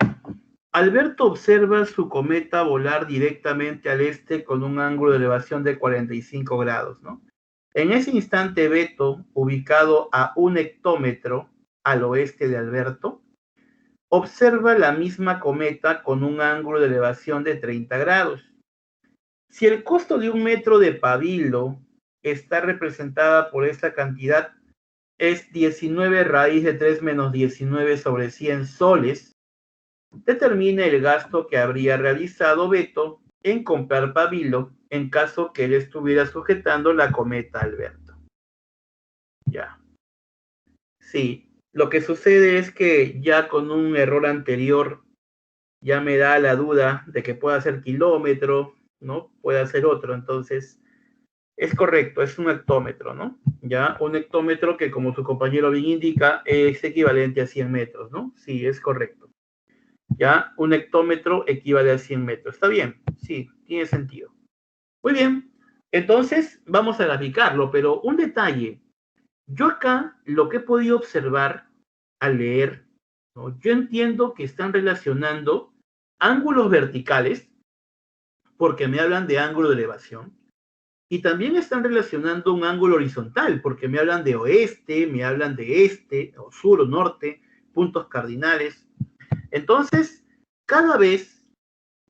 Alberto observa su cometa volar directamente al este con un ángulo de elevación de 45 grados, ¿no? En ese instante, Beto, ubicado a un hectómetro al oeste de Alberto, observa la misma cometa con un ángulo de elevación de 30 grados. Si el costo de un metro de pabilo está representada por esta cantidad, es 19 raíz de 3 menos 19 sobre 100 soles, determina el gasto que habría realizado Beto en comprar pabilo en caso que él estuviera sujetando la cometa Alberto. Ya. Sí, lo que sucede es que ya con un error anterior ya me da la duda de que pueda ser kilómetro, ¿no? Puede ser otro, entonces es correcto, es un hectómetro, ¿no? Ya, un hectómetro que como su compañero bien indica es equivalente a 100 metros, ¿no? Sí, es correcto. Ya, un hectómetro equivale a 100 metros. ¿Está bien? Sí, tiene sentido. Muy bien, entonces vamos a graficarlo, pero un detalle. Yo acá lo que he podido observar al leer, ¿no? Yo entiendo que están relacionando ángulos verticales, porque me hablan de ángulo de elevación, y también están relacionando un ángulo horizontal, porque me hablan de oeste, me hablan de este, o sur o norte, puntos cardinales. Entonces, cada vez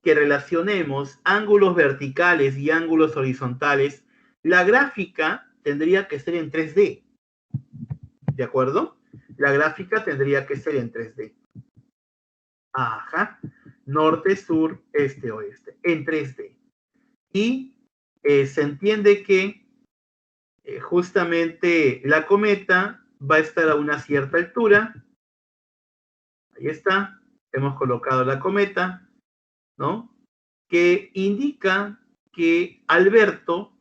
que relacionemos ángulos verticales y ángulos horizontales, la gráfica tendría que ser en 3D, ¿de acuerdo? La gráfica tendría que ser en 3D. Ajá. Norte, sur, este, oeste, en 3D. Y se entiende que justamente la cometa va a estar a una cierta altura. Ahí está. Hemos colocado la cometa, ¿no? Que indica que Alberto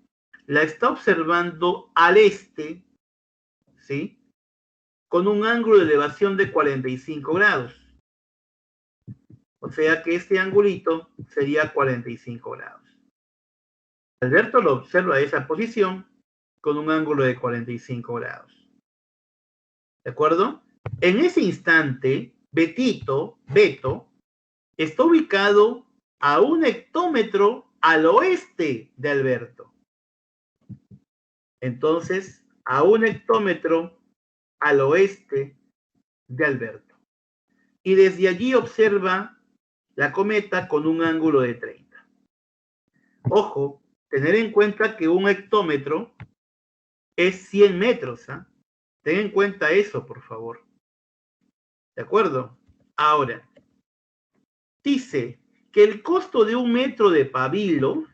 la está observando al este, ¿sí? Con un ángulo de elevación de 45 grados. O sea que este angulito sería 45 grados. Alberto lo observa a esa posición con un ángulo de 45 grados. ¿De acuerdo? En ese instante, Beto, está ubicado a un hectómetro al oeste de Alberto. Entonces, a un hectómetro al oeste de Alberto. Y desde allí observa la cometa con un ángulo de 30. Ojo, tener en cuenta que un hectómetro es 100 metros. ¿Ah? Ten en cuenta eso, por favor. ¿De acuerdo? Ahora, dice que el costo de un metro de pabilo,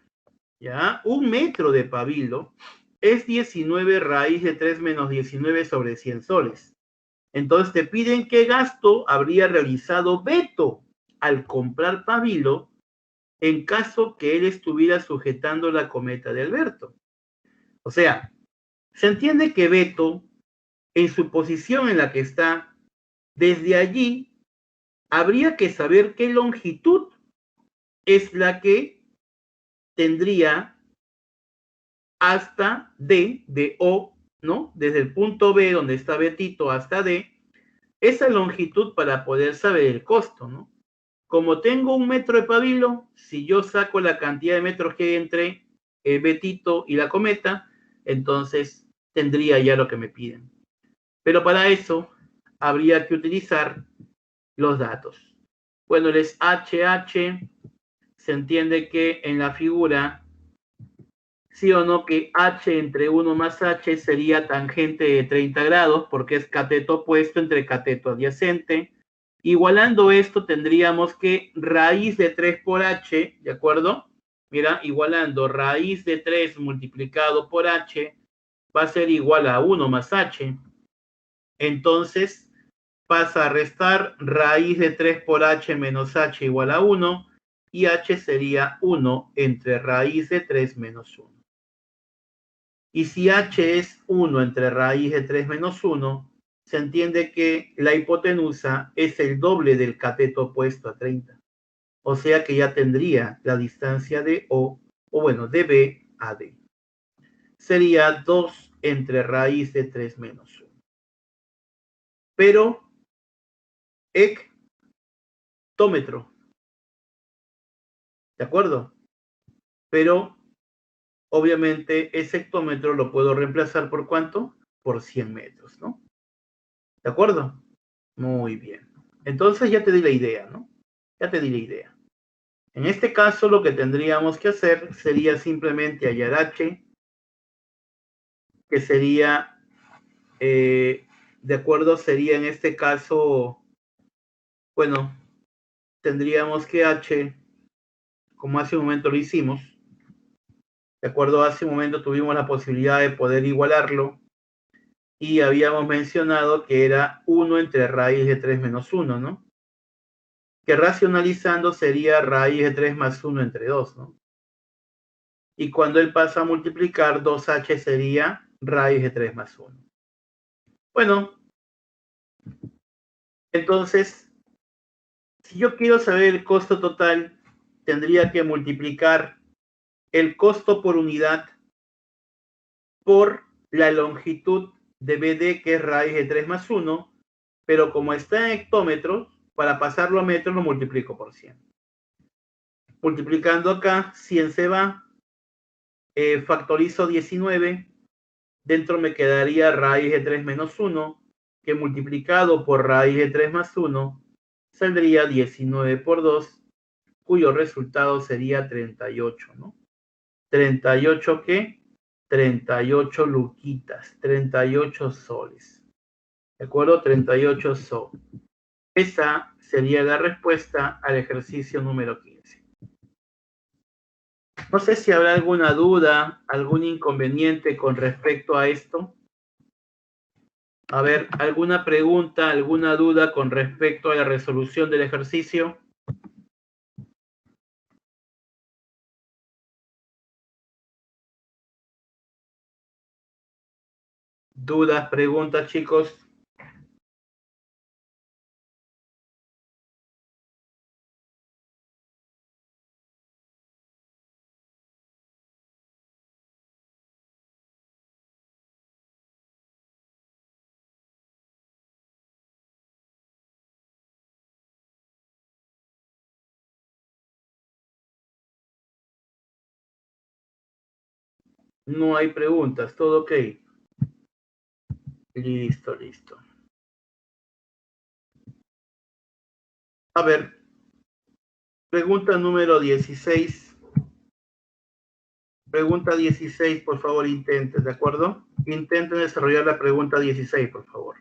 ¿ya? Un metro de pabilo es 19 raíz de 3 menos 19 sobre 100 soles. Entonces te piden qué gasto habría realizado Beto al comprar pabilo en caso que él estuviera sujetando la cometa de Alberto. O sea, se entiende que Beto, en su posición en la que está, desde allí habría que saber qué longitud es la que tendría hasta D, de O, ¿no? Desde el punto B, donde está Betito, hasta D, esa longitud para poder saber el costo, ¿no? Como tengo un metro de pabilo, si yo saco la cantidad de metros que hay entre Betito y la cometa, entonces tendría ya lo que me piden. Pero para eso habría que utilizar los datos. Bueno, él es HH se entiende que en la figura, sí o no, que h entre 1 más h sería tangente de 30 grados, porque es cateto opuesto entre cateto adyacente. Igualando esto, tendríamos que raíz de 3 por h, ¿de acuerdo? Mira, igualando raíz de 3 multiplicado por h va a ser igual a 1 más h. Entonces, pasa a restar raíz de 3 por h menos h igual a 1, y h sería 1 entre raíz de 3 menos 1. Y si h es 1 entre raíz de 3 menos 1, se entiende que la hipotenusa es el doble del cateto opuesto a 30. O sea que ya tendría la distancia de O bueno, de B a D. Sería 2 entre raíz de 3 menos 1. Pero, hectómetro, ¿de acuerdo? Pero, obviamente, ese hectómetro lo puedo reemplazar por ¿cuánto? Por 100 metros, ¿no? ¿De acuerdo? Muy bien. Entonces ya te di la idea, ¿no? Ya te di la idea. En este caso, lo que tendríamos que hacer sería simplemente hallar h, que sería, de acuerdo, sería en este caso, bueno, tendríamos que h, como hace un momento lo hicimos, de acuerdo, hace un momento tuvimos la posibilidad de poder igualarlo y habíamos mencionado que era 1 entre raíz de 3 menos 1, ¿no? Que racionalizando sería raíz de 3 más 1 entre 2, ¿no? Y cuando él pasa a multiplicar, 2h sería raíz de 3 más 1. Bueno, entonces, si yo quiero saber el costo total, tendría que multiplicar el costo por unidad por la longitud de BD, que es raíz de 3 más 1, pero como está en hectómetros, para pasarlo a metros lo multiplico por 100. Multiplicando acá, 100 se va, factorizo 19, dentro me quedaría raíz de 3 menos 1, que multiplicado por raíz de 3 más 1, saldría 19 por 2, cuyo resultado sería 38, ¿no? 38, ¿qué? 38 luquitas, 38 soles. ¿De acuerdo? 38 soles. Esa sería la respuesta al ejercicio número 15. No sé si habrá alguna duda, algún inconveniente con respecto a esto. A ver, ¿alguna pregunta, alguna duda con respecto a la resolución del ejercicio? ¿Dudas, preguntas, chicos? No hay preguntas, todo ok. Listo, listo. A ver, pregunta número 16. Pregunta 16, por favor, intenten, ¿de acuerdo? Intenten desarrollar la pregunta 16, por favor.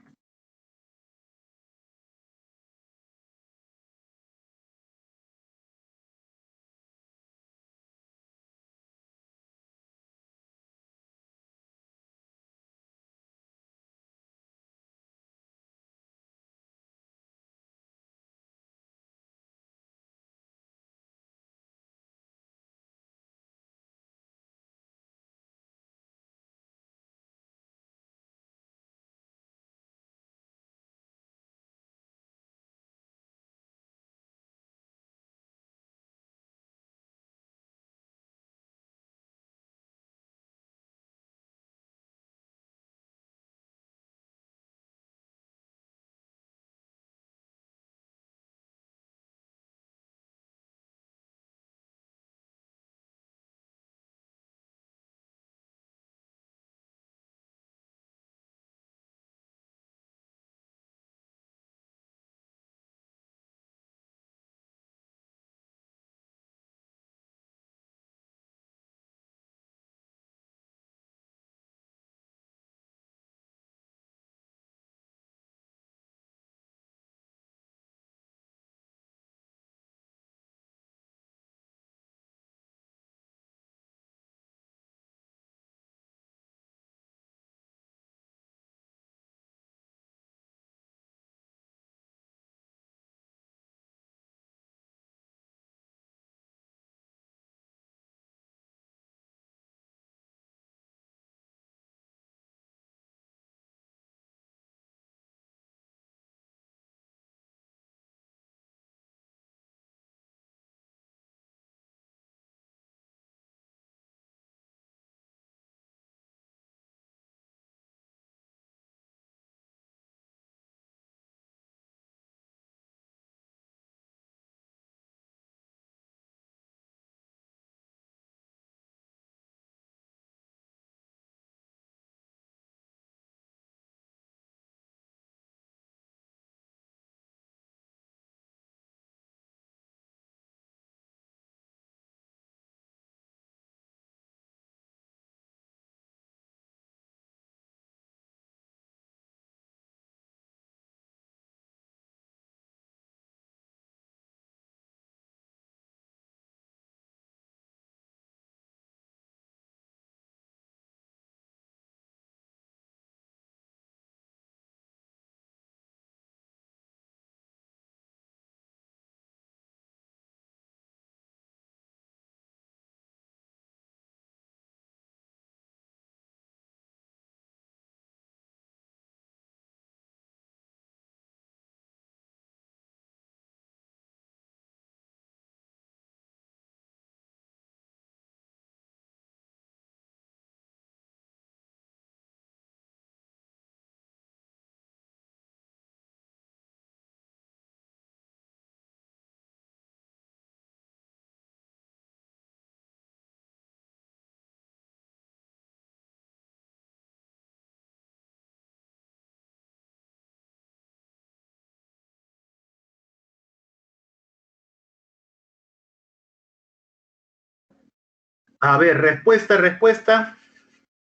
A ver, respuesta.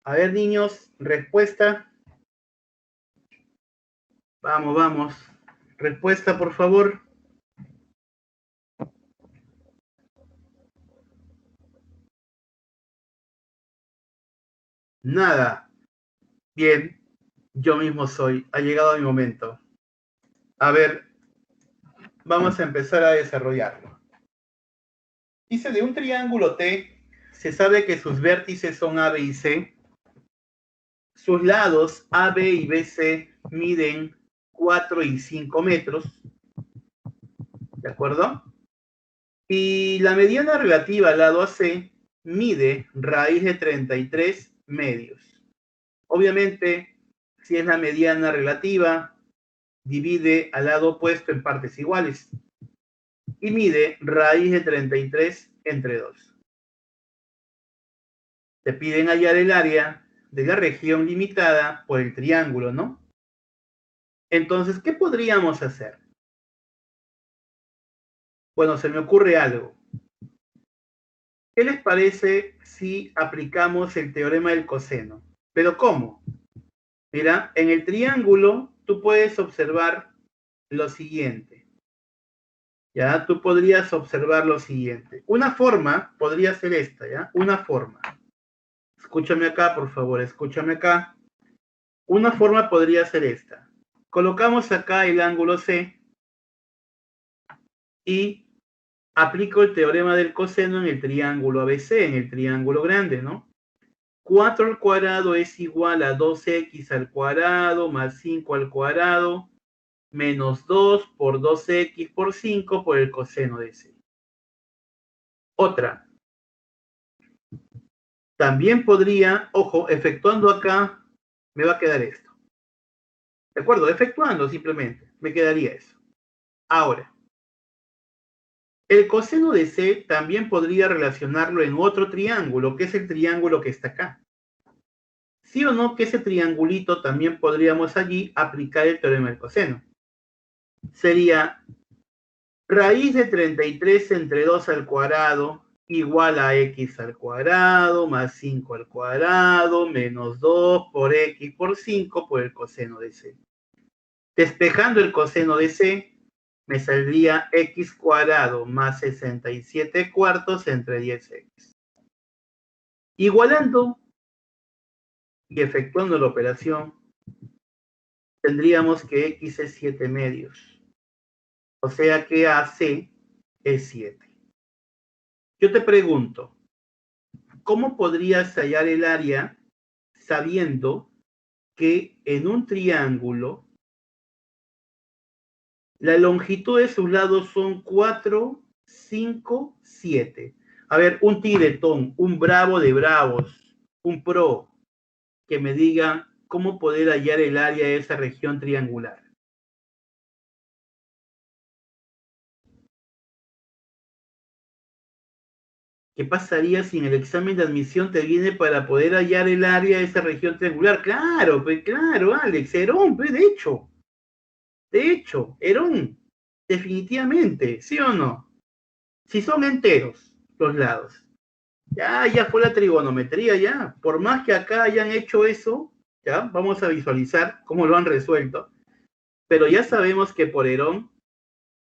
A ver, niños, respuesta. Vamos. Respuesta, por favor. Nada. Bien, yo mismo soy. Ha llegado mi momento. A ver, vamos a empezar a desarrollarlo. Dice, de un triángulo T, se sabe que sus vértices son A, B y C. Sus lados A, B y BC miden 4 y 5 metros. ¿De acuerdo? Y la mediana relativa al lado AC mide raíz de 33 medios. Obviamente, si es la mediana relativa, divide al lado opuesto en partes iguales. Y mide raíz de 33 entre 2. Te piden hallar el área de la región limitada por el triángulo, ¿no? Entonces, ¿qué podríamos hacer? Bueno, se me ocurre algo. ¿Qué les parece si aplicamos el teorema del coseno? ¿Pero cómo? Mira, en el triángulo tú puedes observar lo siguiente. ¿Ya? Tú podrías observar lo siguiente. Una forma podría ser esta, ¿ya? Una forma. Escúchame acá, por favor, escúchame acá. Una forma podría ser esta. Colocamos acá el ángulo C y aplico el teorema del coseno en el triángulo ABC, en el triángulo grande, ¿no? 4 al cuadrado es igual a 2x al cuadrado más 5 al cuadrado menos 2 por 2x por 5 por el coseno de C. Otra. También podría, ojo, efectuando acá, me va a quedar esto. ¿De acuerdo? Efectuando simplemente, me quedaría eso. Ahora, el coseno de C también podría relacionarlo en otro triángulo, que es el triángulo que está acá. ¿Sí o no que ese triangulito también podríamos allí aplicar el teorema del coseno? Sería raíz de 33 entre 2 al cuadrado igual a x al cuadrado más 5 al cuadrado menos 2 por x por 5 por el coseno de C. Despejando el coseno de C, me saldría x cuadrado más 67 cuartos entre 10x. Igualando y efectuando la operación, tendríamos que x es 7 medios. O sea que AC es 7. Yo te pregunto, ¿cómo podrías hallar el área sabiendo que en un triángulo la longitud de sus lados son 4, 5, 7? A ver, un tigretón, un bravo de bravos, un pro, que me diga cómo poder hallar el área de esa región triangular. ¿Qué pasaría si en el examen de admisión te viene para poder hallar el área de esa región triangular? Claro, pues claro, Alex, Herón, pues de hecho, Herón, definitivamente, ¿sí o no? Si son enteros los lados, ya fue la trigonometría, ya, por más que acá hayan hecho eso, ya, vamos a visualizar cómo lo han resuelto, pero ya sabemos que por Herón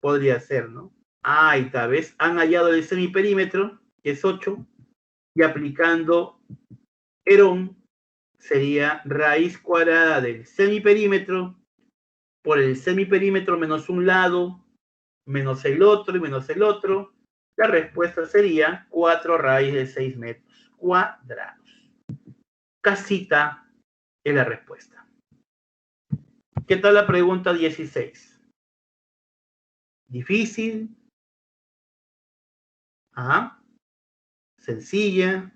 podría ser, ¿no? Ah, y tal vez han hallado el semiperímetro, que es 8, y aplicando Herón sería raíz cuadrada del semiperímetro por el semiperímetro menos un lado, menos el otro y menos el otro. La respuesta sería 4 raíz de 6 metros cuadrados. Casita es la respuesta. ¿Qué tal la pregunta 16? Difícil. Ajá. Sencilla.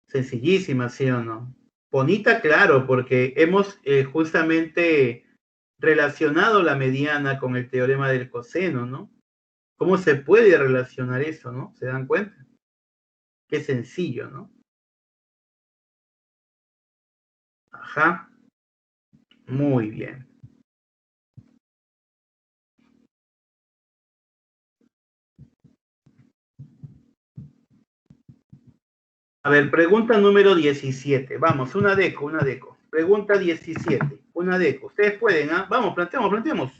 Sencillísima, ¿sí o no? Bonita, claro, porque hemos justamente relacionado la mediana con el teorema del coseno, ¿no? ¿Cómo se puede relacionar eso, no? ¿Se dan cuenta? Qué sencillo, ¿no? Ajá, muy bien. A ver, pregunta número 17. Vamos, una deco, una deco. Pregunta 17, una deco. Ustedes pueden, ¿ah? Vamos, planteamos, planteamos.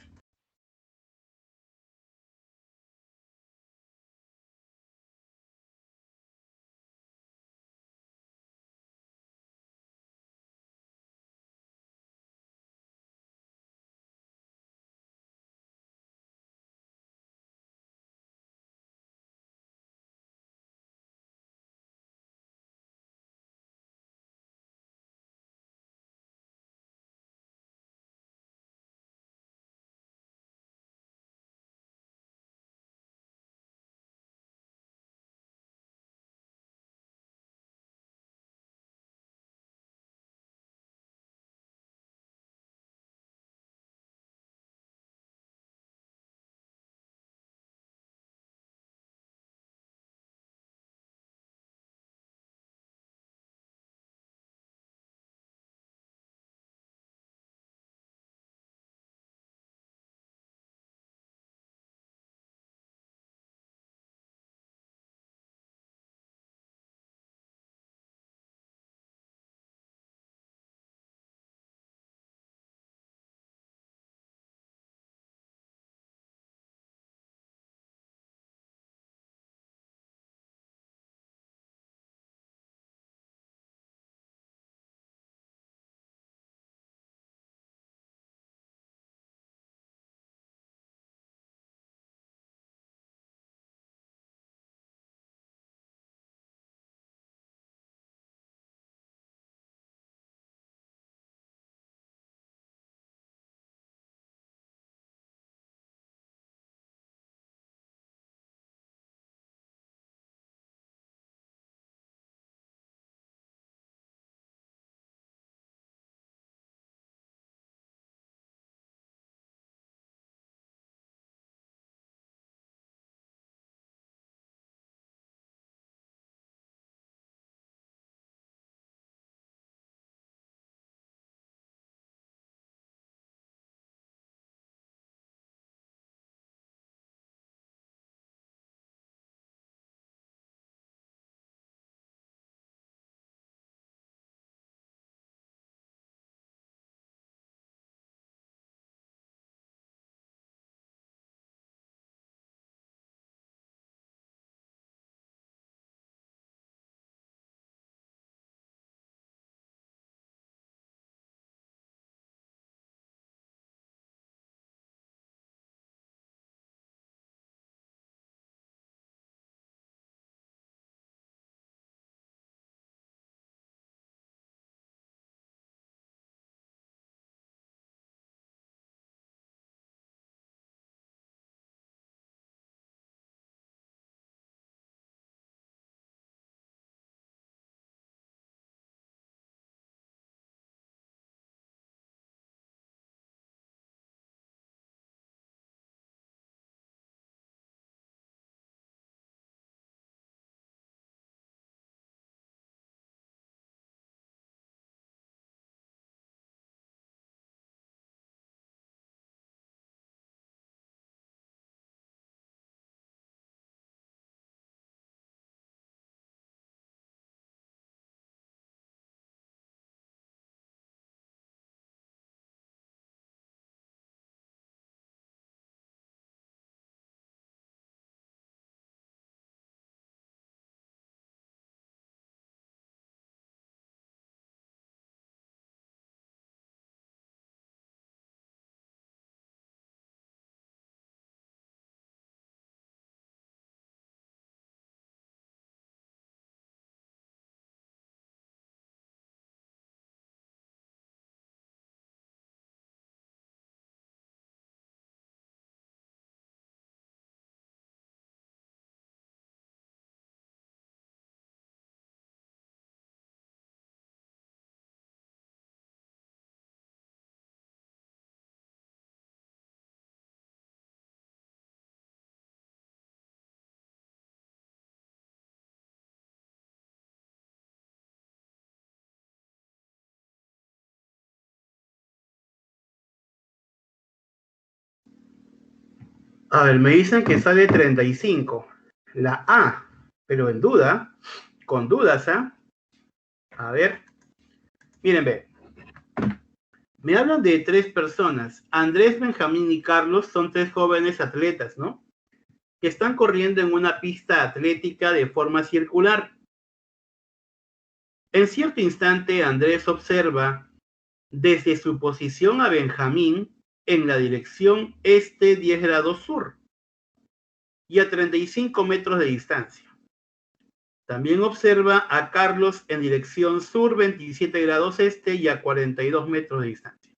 A ver, me dicen que sale 35. La A, pero en duda. con dudas, ¿ah? A ver, miren, ve. Me hablan de 3 personas. Andrés, Benjamín y Carlos son 3 jóvenes atletas, ¿no? Que están corriendo en una pista atlética de forma circular. En cierto instante, Andrés observa desde su posición a Benjamín en la dirección este 10 grados sur y a 35 metros de distancia. También observa a Carlos en dirección sur 27 grados este y a 42 metros de distancia.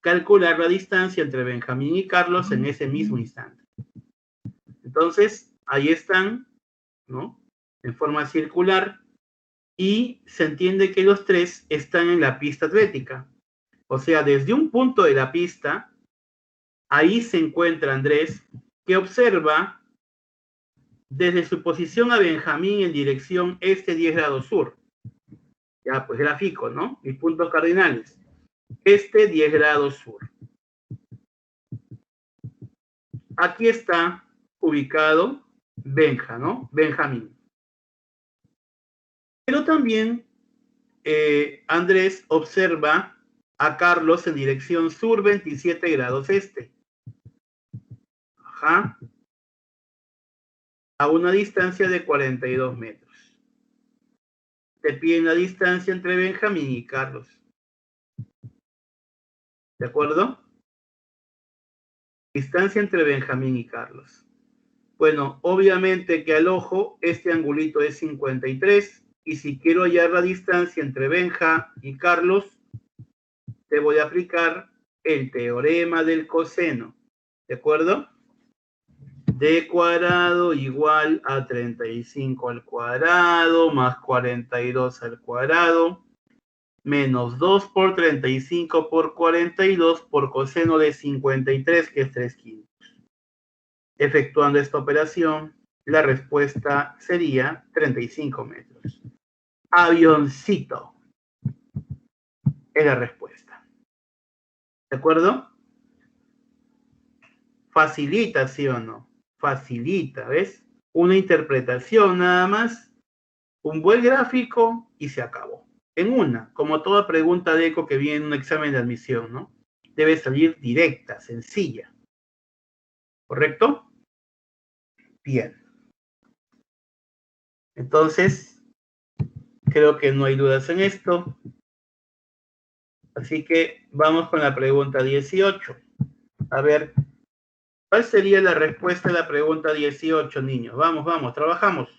Calcular la distancia entre Benjamín y Carlos en ese mismo instante. Entonces, ahí están, ¿no? En forma circular y se entiende que los 3 están en la pista atlética. O sea, desde un punto de la pista, ahí se encuentra Andrés, que observa desde su posición a Benjamín en dirección este 10 grados sur. Ya, pues gráfico, ¿no? Mis puntos cardinales. Este 10 grados sur. Aquí está ubicado Benja, ¿no? Benjamín. Pero también Andrés observa a Carlos en dirección sur 27 grados este. Ajá. A una distancia de 42 metros. Te piden la distancia entre Benjamín y Carlos. ¿De acuerdo? Distancia entre Benjamín y Carlos. Bueno, obviamente que al ojo este angulito es 53 y si quiero hallar la distancia entre Benja y Carlos, te voy a aplicar el teorema del coseno. ¿De acuerdo? D cuadrado igual a 35 al cuadrado más 42 al cuadrado menos 2 por 35 por 42 por coseno de 53, que es 3/5. Efectuando esta operación, la respuesta sería 35 metros. Avioncito es la respuesta. ¿De acuerdo? Facilita, ¿sí o no? Facilita, ¿ves? Una interpretación nada más, un buen gráfico y se acabó. En una, como toda pregunta de eco que viene en un examen de admisión, ¿no? Debe salir directa, sencilla. ¿Correcto? Bien. Entonces, creo que no hay dudas en esto. Así que vamos con la pregunta 18. A ver, ¿cuál sería la respuesta a la pregunta 18, niños? Vamos, vamos, trabajamos.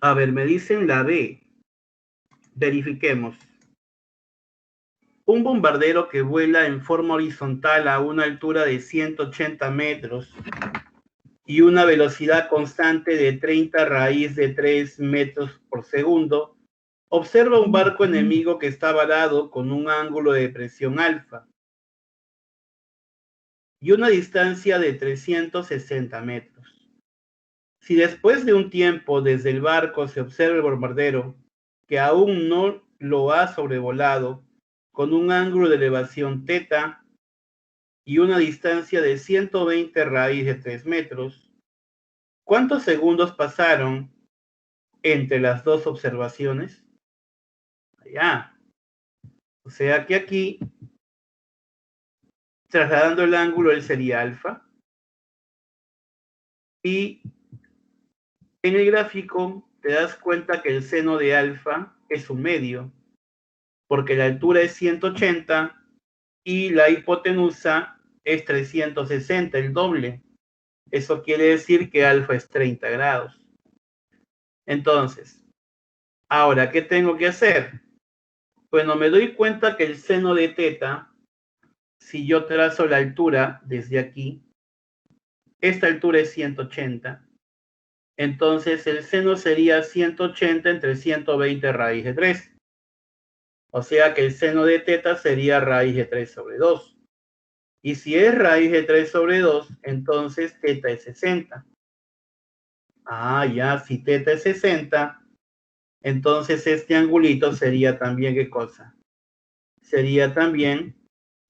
A ver, me dicen la B. Verifiquemos. Un bombardero que vuela en forma horizontal a una altura de 180 metros y una velocidad constante de 30 raíz de 3 metros por segundo, observa un barco enemigo que está varado con un ángulo de presión alfa y una distancia de 360 metros. Si después de un tiempo desde el barco se observa el bombardero, que aún no lo ha sobrevolado, con un ángulo de elevación θ y una distancia de 120 raíz de 3 metros, ¿cuántos segundos pasaron entre las dos observaciones? Ya. O sea que aquí, trasladando el ángulo, él sería alfa. Y en el gráfico te das cuenta que el seno de alfa es un medio, porque la altura es 180 y la hipotenusa es 360, el doble. Eso quiere decir que alfa es 30 grados. Entonces, ahora, ¿qué tengo que hacer? Bueno, me doy cuenta que el seno de θ, si yo trazo la altura desde aquí, esta altura es 180. Entonces, el seno sería 180 entre 120 raíz de 3. O sea que el seno de θ sería raíz de 3 sobre 2. Y si es raíz de 3 sobre 2, entonces θ es 60. Ah, ya, si θ es 60, entonces este angulito sería también, ¿qué cosa? Sería también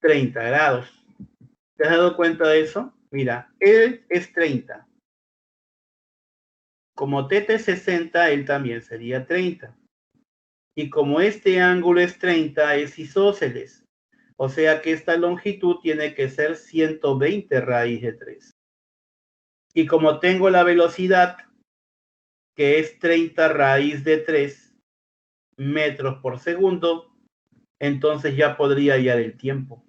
30 grados. ¿Te has dado cuenta de eso? Mira, él es 30. Como θ es 60, él también sería 30. Y como este ángulo es 30, es isósceles. O sea que esta longitud tiene que ser 120 raíz de 3. Y como tengo la velocidad, que es 30 raíz de 3 metros por segundo, entonces ya podría hallar el tiempo.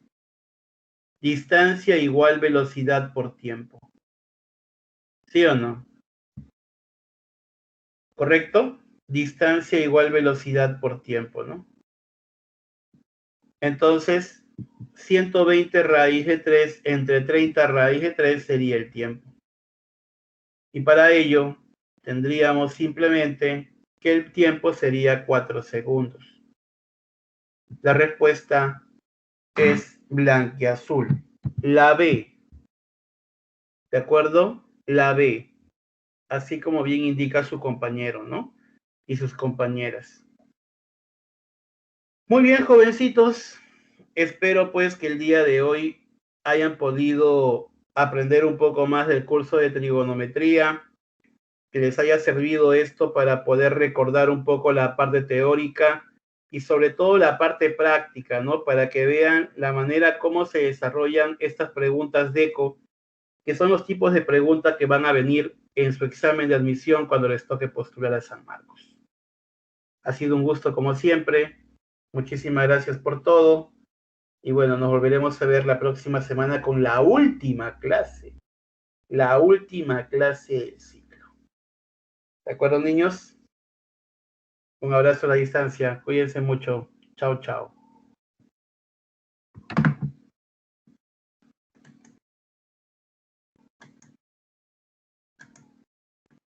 Distancia igual velocidad por tiempo. ¿Sí o no? ¿Correcto? Distancia igual velocidad por tiempo, ¿no? Entonces, 120 raíz de 3 entre 30 raíz de 3 sería el tiempo. Y para ello, tendríamos simplemente que el tiempo sería 4 segundos. La respuesta es blanqueazul. La B. ¿De acuerdo? La B. Así como bien indica su compañero, ¿no? Y sus compañeras. Muy bien, jovencitos. Espero pues que el día de hoy hayan podido aprender un poco más del curso de trigonometría, que les haya servido esto para poder recordar un poco la parte teórica y sobre todo la parte práctica, ¿no? Para que vean la manera como se desarrollan estas preguntas DECO, que son los tipos de preguntas que van a venir en su examen de admisión cuando les toque postular a San Marcos. Ha sido un gusto como siempre. Muchísimas gracias por todo. Y bueno, nos volveremos a ver la próxima semana con la última clase. La última clase del ciclo. ¿De acuerdo, niños? Un abrazo a la distancia. Cuídense mucho. Chao, chao.